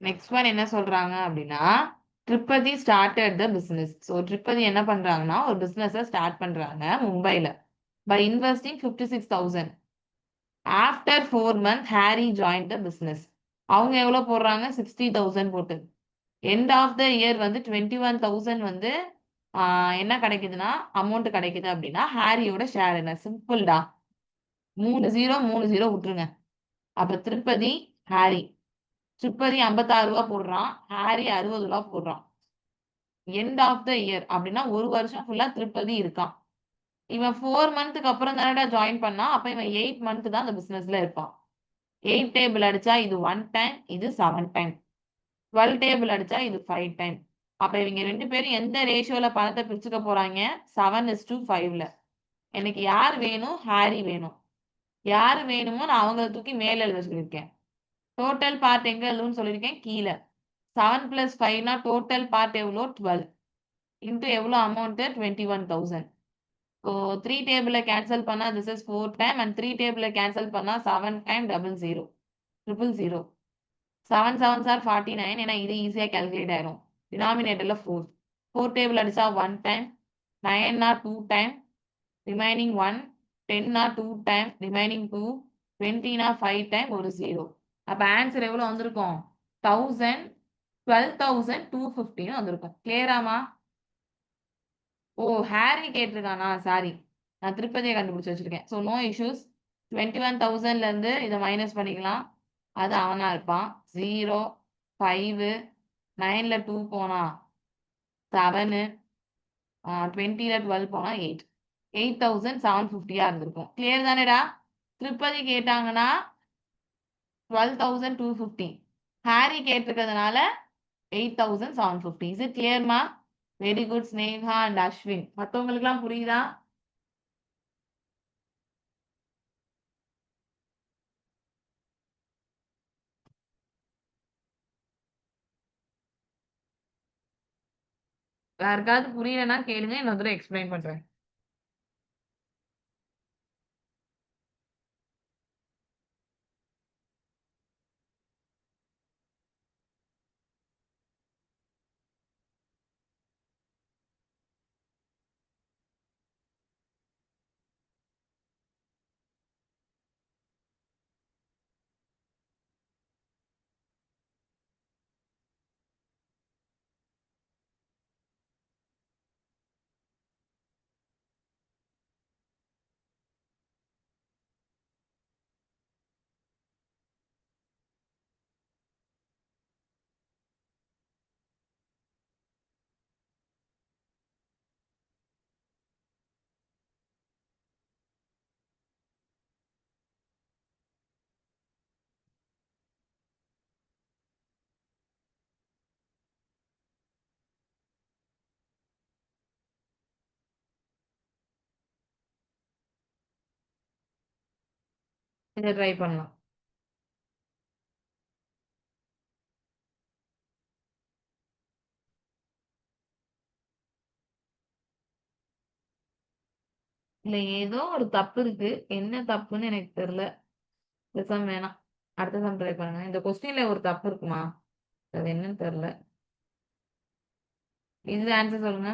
நெக்ஸ்ட் ஒன் என்ன சொல்றாங்க அப்படின்னா, Tirupati started the business. So Tirupati என்ன பண்றாங்கன்னா ஒரு பிசினஸை ஸ்டார்ட் பண்றாங்க மும்பைல. By investing 56,000. After 4 month Harry join the business. அவங்க எவ்வளவு போடுறாங்க? 60,000 போட்டு. எண்ட் ஆஃப் த இயர் வந்து 21,000 வந்து என்ன கிடைக்குதுன்னா அமௌண்ட் கிடைக்குது அப்படின்னா ஹாரியோட ஷேர் என்ன? சிம்பிள்டா. 3 0 விட்டுருங்க. அப்ப திருப்பதி, ஹாரி. திருப்பதி 56 ரூபா போடுறான். ஹாரி 60 ரூபா போடுறான். எண்ட் ஆஃப் த இயர் அப்படின்னா ஒரு வருஷம் ஃபுல்லா திருப்பதி இருக்கான். இவன் 4 மந்த்துக்கு அப்புறம் தானடா ஜாயின் பண்ணான். அப்ப இவன் 8 மந்த் தான் அந்த பிசினஸ்ல இருப்பான். 8 டேபிள் அடிச்சா இது 1 டைம், இது 7 டைம். 12 டேபிள் அடிச்சா இது 5 டைம். அப்ப இவங்க 2 பேரும் எந்த ரேஷியோல பணத்த பிரிச்சுக்க போறாங்க? 7:5ல. எனக்கு யார் வேணும்? ஹாரி வேணும். யாரு வேணுமோ நான் அவங்கள தூக்கி மேல எழுத சொல்லியிருக்கேன். டோட்டல் பார்ட் எங்க எழுதணும்னு சொல்லியிருக்கேன்? கீழ. 7 + 5னா டோட்டல் பார்ட் எவ்வளோ? 12. இன்டு எவ்வளோ அமௌண்ட்? 21,000. ஸோ 3 டேபிள கேன்சல் பண்ணா திஸ் இஸ் 4 டைம் அண்ட் 3 டேபிள கேன்சல் பண்ணா 7 டைம் 00. 000. 7 7s are 49. ஏன்னா இது ஈஸியா கால்குலேட் ஆயிரும். டினாமினேட்டர்ல 4. 4 டேபிள் அடிச்சா 1 time. 9 or 2 time. Remaining 1. 10 or 2 time. Remaining 2. 20 or 5 time ஒரு 0. அப்ப ஆன்சர் எவ்வளவு வந்திருக்கும்? 1000 12,250 வந்திருக்கும். கிளியராமா? ஓ! ஹாரி கேட்டிருக்கானா? சாரி. நான் திருப்பதிய கண்டுபிடிச்சு வச்சிருக்கேன். So no issues. 21,000ல இருந்து இத மைனஸ் பண்ணிக்கலாம். அது அவனா இருப்பான். 0, 5, 9ல 2 போனா 7, 20ல 12 போனா 8. 8,750 இருந்திருக்கும். கிளியர் தானேடா? திருப்பதி கேட்டாங்கன்னா 12,250. ஹாரி கேட்டிருக்கிறதுனால 8,750. இஸ் இட் கிளியர்மா? Very good Sneha and Ashwin. மத்தவங்களுக்குலாம் புரியுதா? யாருக்காவது புரியலன்னா கேளுங்க. இன்னொரு தடவ எக்ஸ்பிளைன் பண்றேன். இத ட்ரை பண்ணலாம். இல்ல ஏதோ ஒரு தப்பு இருக்கு. என்ன தப்புன்னு எனக்கு தெரியல. பேசாம வேணாம். அடுத்த சம் ட்ரை பண்ணுங்க. இந்த கொஸ்டின்ல ஒரு தப்பு இருக்குமா? அது என்னன்னு தெரியல. இதுல ஆன்சர் சொல்லுங்க.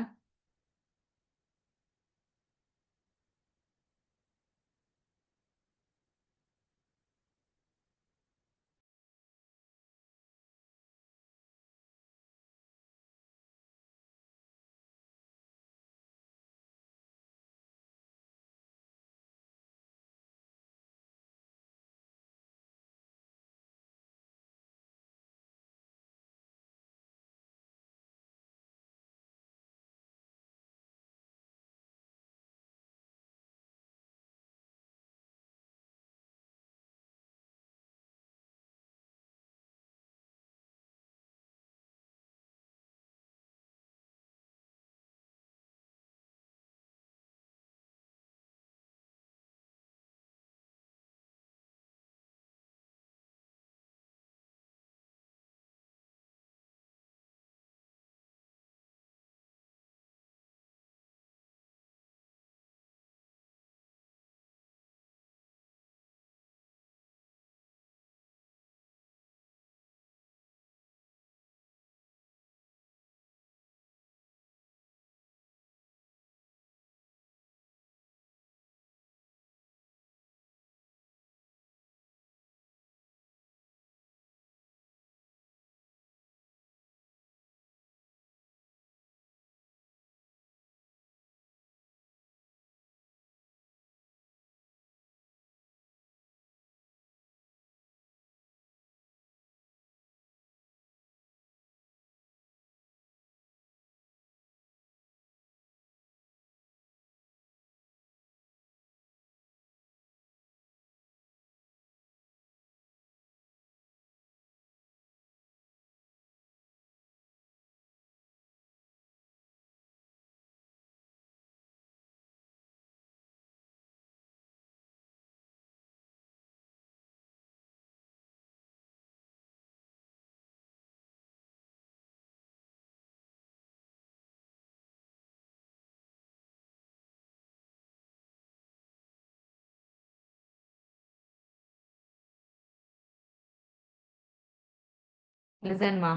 லிசன்மா.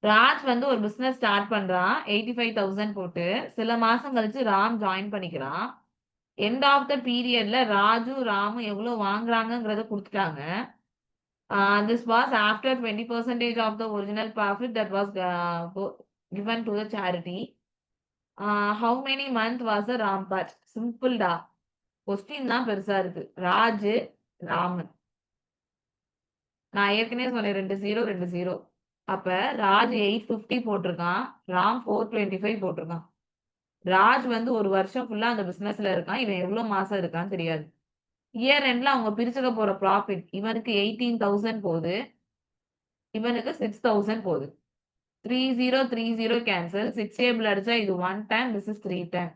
ராஜ் வந்து ஒரு பிசினஸ் ஸ்டார்ட் பண்றான் 85,000 போட்டு. சில மாசம் கழிச்சு ராம் ஜாயின் பண்ணிக்கிறான். எண்ட் ஆஃப் த பீரியட்ல ராஜு ராமும் எவ்வளவு வாங்குறாங்கங்கறத கொடுத்துட்டாங்க. This was after 20% of the original profit that was given to the charity. How many month was the Rampart? Simple டா. கொஸ்டின் தான் பெருசா இருக்கு. ராஜு, ராமன். நான் ஏற்கனவே சொன்னேன் 2 0 2 0. அப்ப ராஜ் 850 போட்டிருக்கான். ராம் 425 போட்டிருக்கான். ராஜ் வந்து ஒரு வருஷம் ஃபுல்லா அந்த பிசினஸ்ல இருக்கான். இவன் எவ்வளவு மாசம் இருக்கான்னு தெரியாது. இயர் எண்ட்ல அவங்க பிரிச்சுக்க போற ப்ராஃபிட் இவனுக்கு 18,000 போகுது. இவனுக்கு 6,000 போகுது. 30 30 கேன்சல். 6 டேபிள் அடிச்சா இது 1 டைம், திஸ் இஸ் 3 டைம்.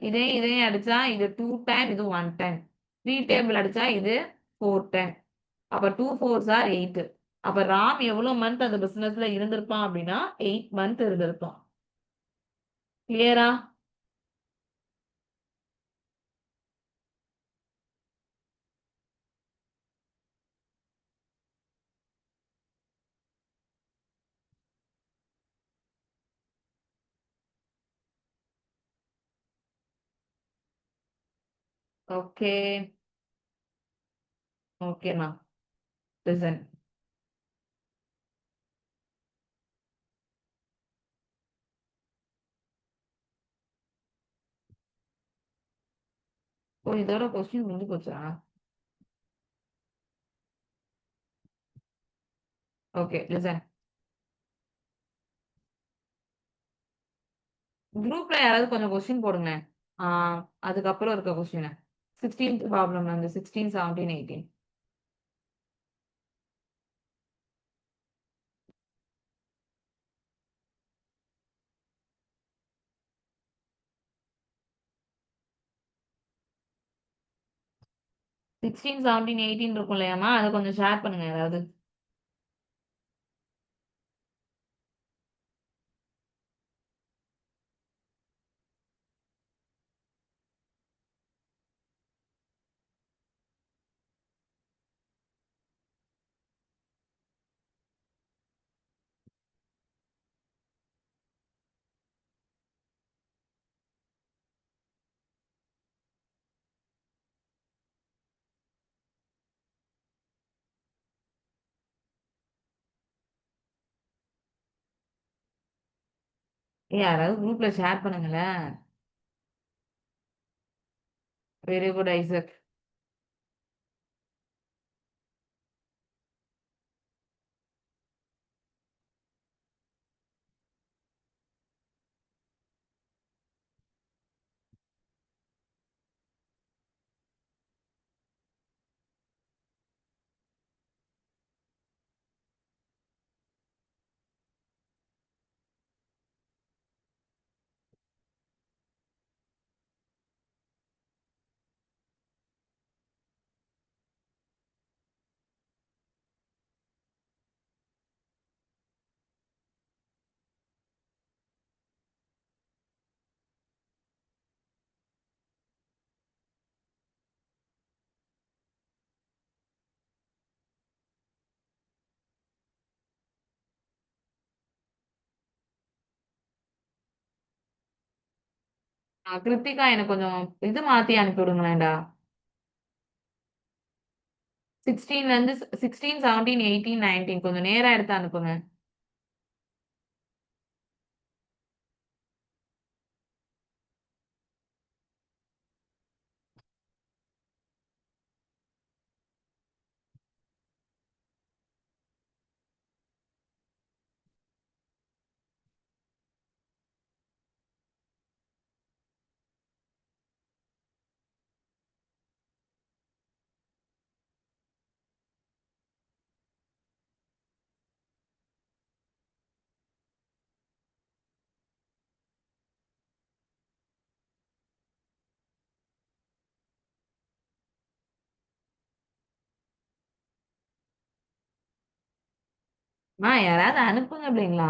இதையும் அடிச்சா இது 2 டைம், இது 1 டைம். 3 டேபிள் அடிச்சா இது 4 டைம். அப்ப 2 4s are 8. அப்ப ராம் எவ்வளவு மந்த் அந்த பிசினஸ்ல இருந்திருப்பான் அப்படின்னா 8 மந்த் இருந்திருப்பான். கிளியரா? ஓகே. ஓகேம்மா. லிசன். ஓ, இதோட கொஸ்டின் முடிஞ்சு போச்சா? Okay, listen. குரூப்ல யாராவது கொஞ்சம் கொஸ்டின் போடுங்க. அதுக்கப்புறம் இருக்க கொஸ்டின் 16th ப்ராப்ளம் வந்து 16 17 18. 16 17 18 இருக்கும் இல்லையாம்மா, அதை கொஞ்சம் ஷேர் பண்ணுங்க ஏதாவது. யாராவது குரூப்ல ஷேர் பண்ணுங்களேன். Very good Isaac. கிருத்திகா எனக்கு கொஞ்சம் இது மாத்தி அனுப்பி விடுங்களேன்டா. 16ல இருந்து 16 17 18 19 கொஞ்சம் நேரா எடுத்து அனுப்புங்க. யாராவது அனுப்புங்க அப்படிங்களா?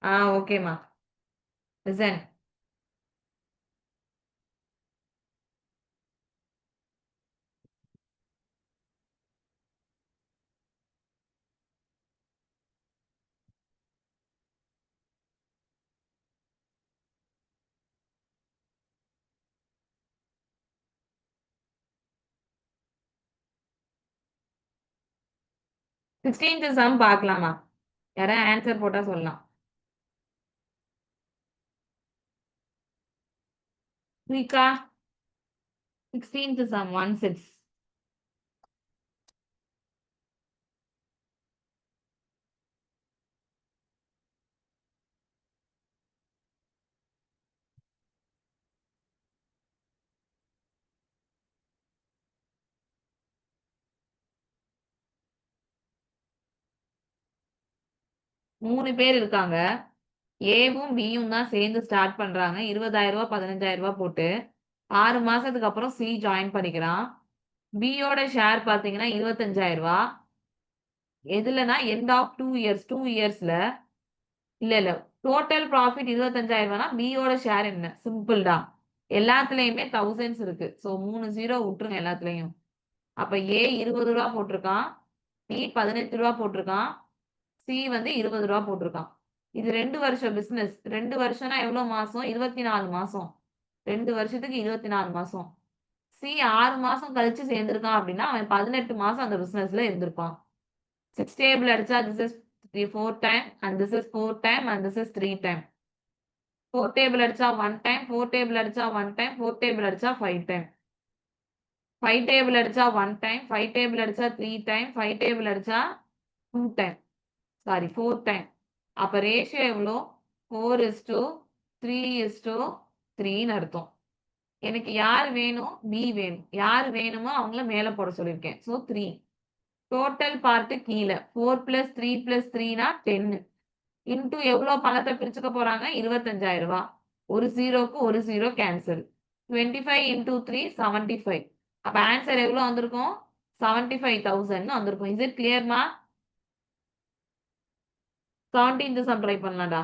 ஓகேம்மா. லிசன். 16th சம் பார்க்கலாமா? யாராவது ஆன்சர் போட்டா சொல்லலாம். குயிக்கா 16th சம் 1, 6. 3 பேர் இருக்காங்க. ஏவும் பியும் தான் சேர்ந்து ஸ்டார்ட் பண்றாங்க. 20,000 15,000 போட்டு 6 மாசத்துக்கு அப்புறம் சி ஜாயின் பண்ணிக்கிறான். பியோட ஷேர் பார்த்தீங்கன்னா 25,000. எதுலனா எண்ட் ஆஃப் 2 இயர்ஸ் 2 இயர்ஸ்ல இல்ல. டோட்டல் ப்ராஃபிட் 25,000 பியோட ஷேர் என்ன? சிம்பிள்டா. எல்லாத்துலயுமே தௌசண்ட்ஸ் இருக்கு. சோ 3 0 விட்டுருங்க எல்லாத்துலயும். அப்ப ஏ ரூ. 20 போட்டிருக்கான். பி ரூ. 18 போட்டிருக்கான். சி வந்து ரூ. 20 போட்டிருக்கான். இது 2 வருஷம் பிசினஸ். 2 வருஷம்னா எவ்வளவு மாசம்? 24 மாசம். 2 வருஷத்துக்கு 24 மாசம். சி 6 மாசம் கழிச்சு சேர்ந்திருக்கான் அப்படின்னா அவன் 18 மாசம் அந்த பிசினஸ்ல இருந்திருப்பான். 6 டேபிள் அடிச்சா this is 4 time and this is 4 time and this is 3 time. 4 table அடிச்சா 1 டைம், 4 டேபிள் அடிச்சா 1 டைம், 4 டேபிள் அடிச்சா 5 டைம். 5 டேபிள் அடிச்சா 1 டைம், 5 டேபிள் அடிச்சா 3 டைம், 5 டேபிள் அடிச்சா 2 டைம். Sorry 4 time. அப்ப ரேஷியோ எவ்வளோ? 4:3:3ன்னு அர்த்தம். எனக்கு யார் வேணும்? பி வேணும். யார் வேணுமோ அவங்கள மேல போட சொல்லியிருக்கேன். ஸோ 3. டோட்டல் பார்ட் கீழ. 4 + 3 + 3னா 10. இன்டூ எவ்வளோ பணத்தை பிரிச்சுக்க போறாங்க? 25,000. ஒரு ஜீரோக்கு ஒரு ஜீரோ கேன்சல். 25 இன்டூ 3 75. அப்ப ஆன்சர் எவ்வளோ வந்திருக்கும்? 75,000 வந்திருக்கும். இஸ் இட் கிளியர்மா? 17th சம் ட்ரை பண்ணலாம்டா.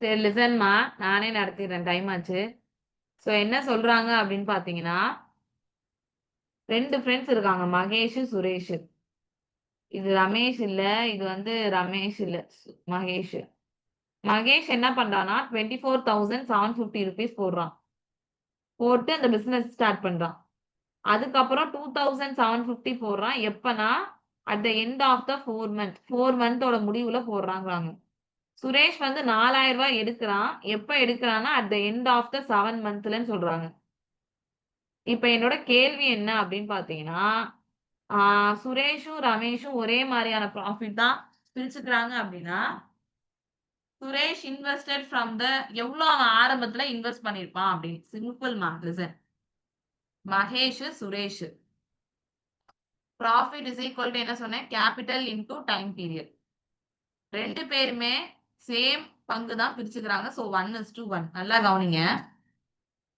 சரி லிசன்மா, நானே நடத்திடுறேன். டைம் ஆச்சு. ஸோ என்ன சொல்றாங்க அப்படின்னு பார்த்தீங்கன்னா, 2 ஃப்ரெண்ட்ஸ் இருக்காங்க. மகேஷ், சுரேஷ். இது ரமேஷ் இல்ல. இது வந்து ரமேஷ் இல்ல. மகேஷ். மகேஷ் என்ன பண்றான்னா, ₹24,750 போடுறான். போட்டு அந்த பிசினஸ் ஸ்டார்ட் பண்றான். அதுக்கப்புறம் 2750 போடுறான். எப்பனா at the end of the 4 month 4 மந்தோட முடிவுல போடுறாங்கிறாங்க. சுரேஷ் வந்து 4000 ரூபாய் எடுக்கிறான். எப்ப எடுக்கிறான்னா at the end of the 7 மந்த்லன்னு சொல்றாங்க. இப்ப என்னோட கேள்வி என்ன அப்படின்னு பாத்தீங்கன்னா, சுரேஷும் ரமேஷும் ஒரே மாதிரியான ப்ராஃபிட் தான் பிரிச்சுக்கிறாங்க அப்படின்னா, சுரேஷ் இன்வெஸ்டட் ஃப்ரம் த எவ்வளவு அவன் ஆரம்பத்துல இன்வெஸ்ட் பண்ணிருப்பான் அப்படின்னு. சிம்பிள் மா, listen. Mahesh, Suresh. Profit is equal to என்ன சொன்னேன்? Capital into time period. ரெண்டு பேருமே சேம் பங்கு தான் பிரிச்சுக்கிறாங்க. ஸோ 1:1. நல்லா கவனிங்க.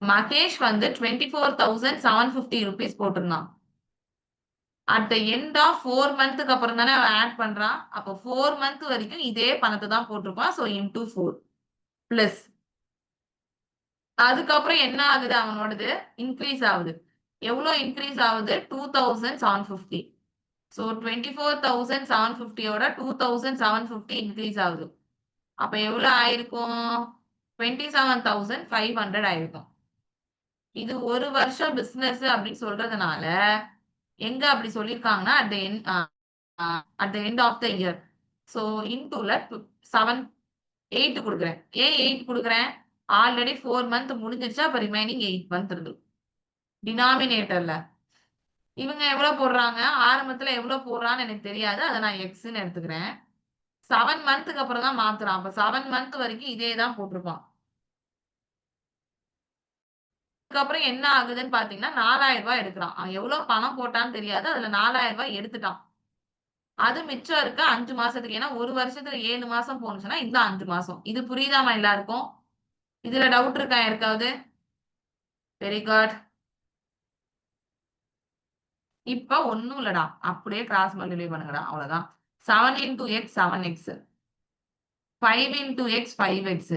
மகேஷ் வந்து 24,750 rupees போட்டிருந்தான். அட் த எண்ட் ஆஃப் 4 மந்த்துக்கு அப்புறம் தானே அவன் ஆட் பண்றான். அப்போ 4 மந்த் வரைக்கும் இதே பணத்தை தான் போட்டிருப்பான். So into 4 plus. அதுக்கப்புறம் என்ன ஆகுது? அவனோடது இன்க்ரீஸ் ஆகுது. எவ்வளவு இன்க்ரீஸ் ஆகுது? 2750. ஸோ 24,750யோட 2750 இன்க்ரீஸ் ஆகுது. அப்ப எவ்வளவு ஆயிருக்கும்? 27,500 ஆயிருக்கும். இது ஒரு வருஷம் பிசினஸ் அப்படின்னு சொல்றதுனால எங்க அப்படி சொல்லியிருக்காங்கன்னா at the end of the year. So இன்டூல 7 8 கொடுக்குறேன். ஏன் 8 கொடுக்குறேன்? ஆல்ரெடி 4 மந்த் முடிஞ்சிருச்சு. அப்ப ரிமைனிங் 8 மந்த் இருக்கு டினாமினேட்டர்ல. இவங்க எவ்வளவு போடுறாங்க? ஆரம்பத்துல எவ்வளவு போடுறான்னு எனக்கு தெரியாது. அதை நான் எக்ஸ்ன்னு எடுத்துக்கிறேன். 7 மந்த்துக்கு அப்புறம் தான் மாத்துறான். அப்ப 7 மந்த் வரைக்கும் இதே தான் போட்டிருப்பான். அதுக்கப்புறம் என்ன ஆகுதுன்னு பாத்தீங்கன்னா 4000 ரூபாய் எடுக்கிறான். அவன் எவ்வளவு பணம் போட்டான்னு தெரியாது. அதுல 4000 ரூபாய் எடுத்துட்டான். அது மிச்சம் இருக்க 5 மாசத்துக்கு. ஏன்னா ஒரு வருஷத்துல 7 மாசம் போனுச்சுன்னா இந்த 5 மாசம். இது புரியுதாமா எல்லாருக்கும்? இதுல டவுட் இருக்கா யாருக்காவது? Very good. இப்ப ஒண்ணும் இல்லடா. அப்படியே கிராஸ் மல்டிப்ளை பண்ணுங்கடா. அவ்வளவுதான். 7 into x 7x. 5 into x 5x.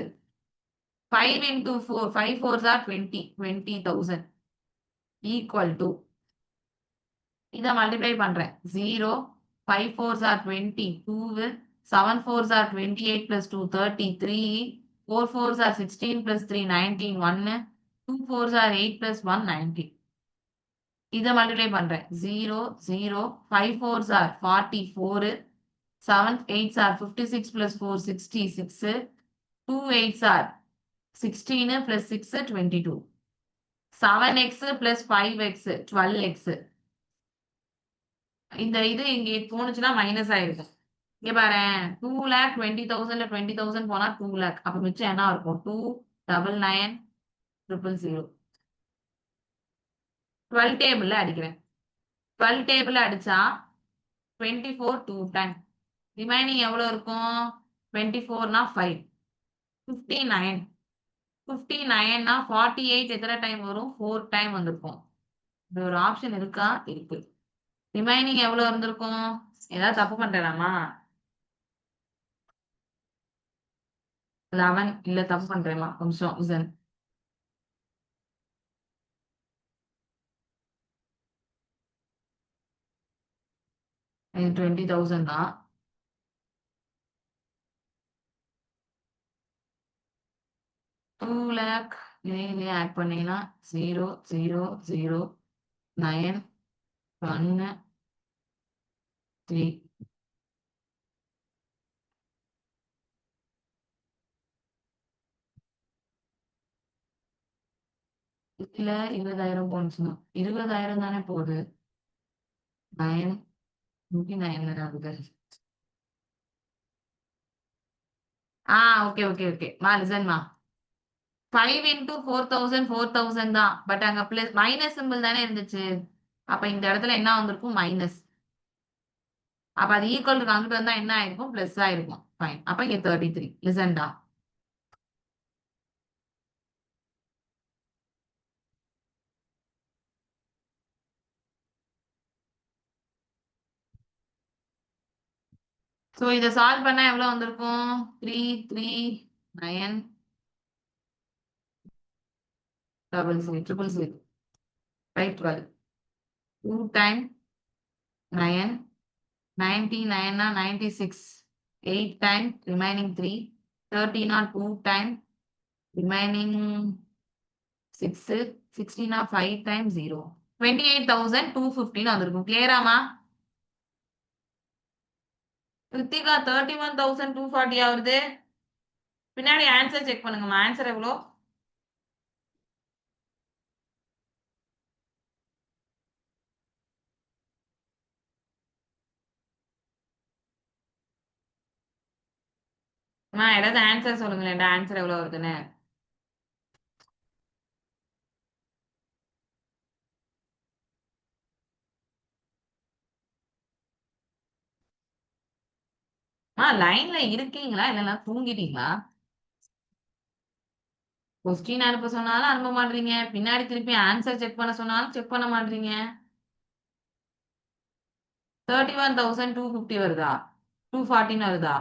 5 into 4 5 4s are 20. 20,000 equal to இதை மல்டிப்ளை பண்றேன். 0 5 4s are 20 2 7 4s are 28 plus 2 33 4 4s are 16 plus 3 19 1 2 4s are 8 plus 1 19. இதை மல்டிப்ளை பண்றேன். 0 0 5 4s are 44 7 8s are 56 plus 4 66 2 8s are 16 plus 6 22 7x plus 5x 12x. இந்த இது இங்க போனுச்சுன்னா minus ஆயிருக்கும். இங்க பாரு 2,20,000 20,000 போனா 2 lakh. அப்ப மிச்சம் என்ன இருக்கும்? 2,99,900. 12 டேபிள்ல அடிக்கிறேன். 12 டேபிள்ல அடிச்சா 24 2 டைம். ரிமைனிங் எவ்வளவு இருக்கும்? 24னா 5 59. 59னா 48 எத்தனை டைம் வரும்? 4 டைம் வந்திருக்கும். இது ஒரு ஆப்ஷன் இருக்கா? இருக்கு. ரிமைனிங் எவ்வளவு இருந்திருக்கும்? ஏதாவது தப்பு பண்றேனாமா? 11 இல்ல தப்பு பண்றேமா? கொஞ்சம் listen. இது 20,000 தான். 2 lakh இதையும் ஆட் பண்ணீங்கன்னா 0 0 0 9 1 3. இதுல 20,000 போனுச்சுன்னா 20,000 தானே போகுது. 9 9 ஆகுது. ஓகே ஓகே ஓகே மா, லிசன் மா. 5 into 4,000 4,000 தான். பட் அங்க பிளஸ் மைனஸ் சிம்பிள் தானே இருந்துச்சு. அப்ப இந்த இடத்துல என்ன வந்திருக்கும்? மைனஸ். அப்ப அது ஈக்குவல் டு அங்கிட்டு வந்தா என்ன ஆயிருக்கும்? பிளஸ் ஆயிருக்கும். ஃபைன். அப்ப இங்க 33. லிசன்டா. சோ இத சால்வ் பண்ணா எவ்வளவு வந்திருக்கும்? 3 3 9 double 0 triple 0 right 12 2 time 9 99 na 96 8 time remaining 3 13 na 2 time remaining 6 16 5 times 0 28,250 வந்திருக்கும். கிளியராமா? கிருத்திகா 31,240 ஆகுது. பின்னாடி ஆன்சர் செக் பண்ணுங்கம்மா. ஆன்சர் எவ்வளோ? ஏதாவது ஆன்சர் சொல்லுங்களேன். ஆன்சர் எவ்வளவு வருதுன்னு. லைன்ல இருக்கீங்களா இல்லைன்னா தூங்கிட்டீங்களா? கொஸ்டின் அனுப்ப சொன்னாலும் அனுப்ப மாட்டீங்க. பின்னாடி திருப்பி ஆன்சர் செக் பண்ண சொன்னாலும் செக் பண்ண மாட்டீங்க. 31,250 வருதா? 240 வருதா?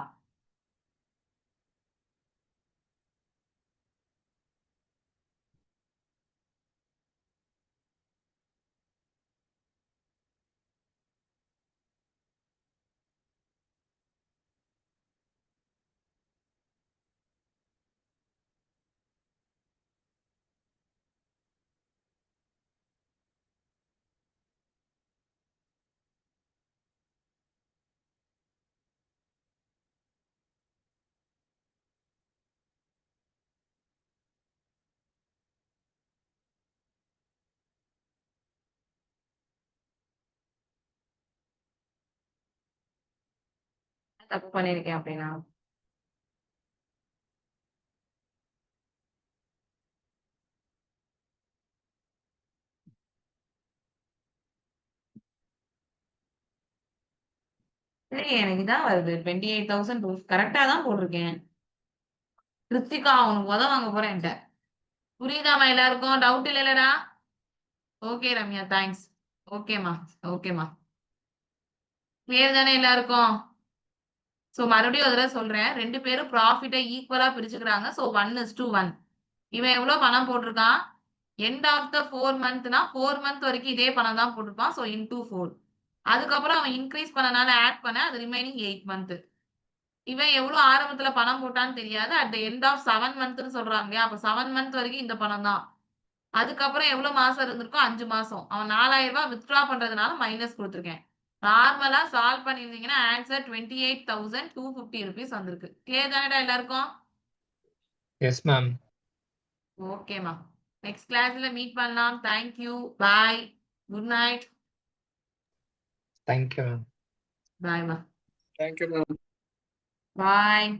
தப்பு பண்ணிருக்கேன் அப்படின்னா? சரி, எனக்கு இதான் வருது. 28,000 கரெக்டா தான் போட்டிருக்கேன். கிருத்திகா உனக்கு உத வாங்க போறேன் என்கிட்ட. புரியுதாமா எல்லாருக்கும்? டவுட் இல்லைல்லடா? Okay Ramya, thanks. ஓகேமா, ஓகேமா. கிளியர் தானே எல்லாருக்கும்? சோ மறுபடியும் ஒரு தடவை சொல்றேன். 2 பேரும் ப்ராஃபிட்டை ஈக்குவலா பிரிச்சுக்கிறாங்க. சோ 1:1. இவன் எவ்வளவு பணம் போட்டிருக்கான்? எண்ட் ஆஃப் த 4 மந்த்னா 4 மந்த் வரைக்கும் இதே பணம் தான் போட்டிருப்பான். So into 4. அதுக்கப்புறம் அவன் இன்க்ரீஸ் பண்ணனால ஆட் பண்ண அது ரிமைனிங் 8 மந்த். இவன் எவ்வளவு ஆரம்பத்துல பணம் போட்டான்னு தெரியாது. அட் த எண்ட் ஆஃப் 7 மந்த்னு சொல்றாங்க. அப்ப 7 மந்த் வரைக்கும் இந்த பணம் தான். அதுக்கப்புறம் எவ்வளவு மாசம் இருந்திருக்கும்? 5 மாசம். அவன் 4,000 ரூபாய் வித்ட்ரா பண்றதுனால மைனஸ் கொடுத்திருக்கேன். நார்மலா சால்வ் பண்ணியிருந்தீங்கன்னா ஆன்சர் 28,250 ருபீஸ் வந்திருக்கு. கிளியர் தானடா எல்லாருக்கும்? Yes ma'am. ஓகேமா. நெக்ஸ்ட் கிளாஸ்ல மீட் பண்ணலாம். Thank you. Bye. Good night. Thank you ma'am. பாய்மா. Thank you ma'am. பாய்.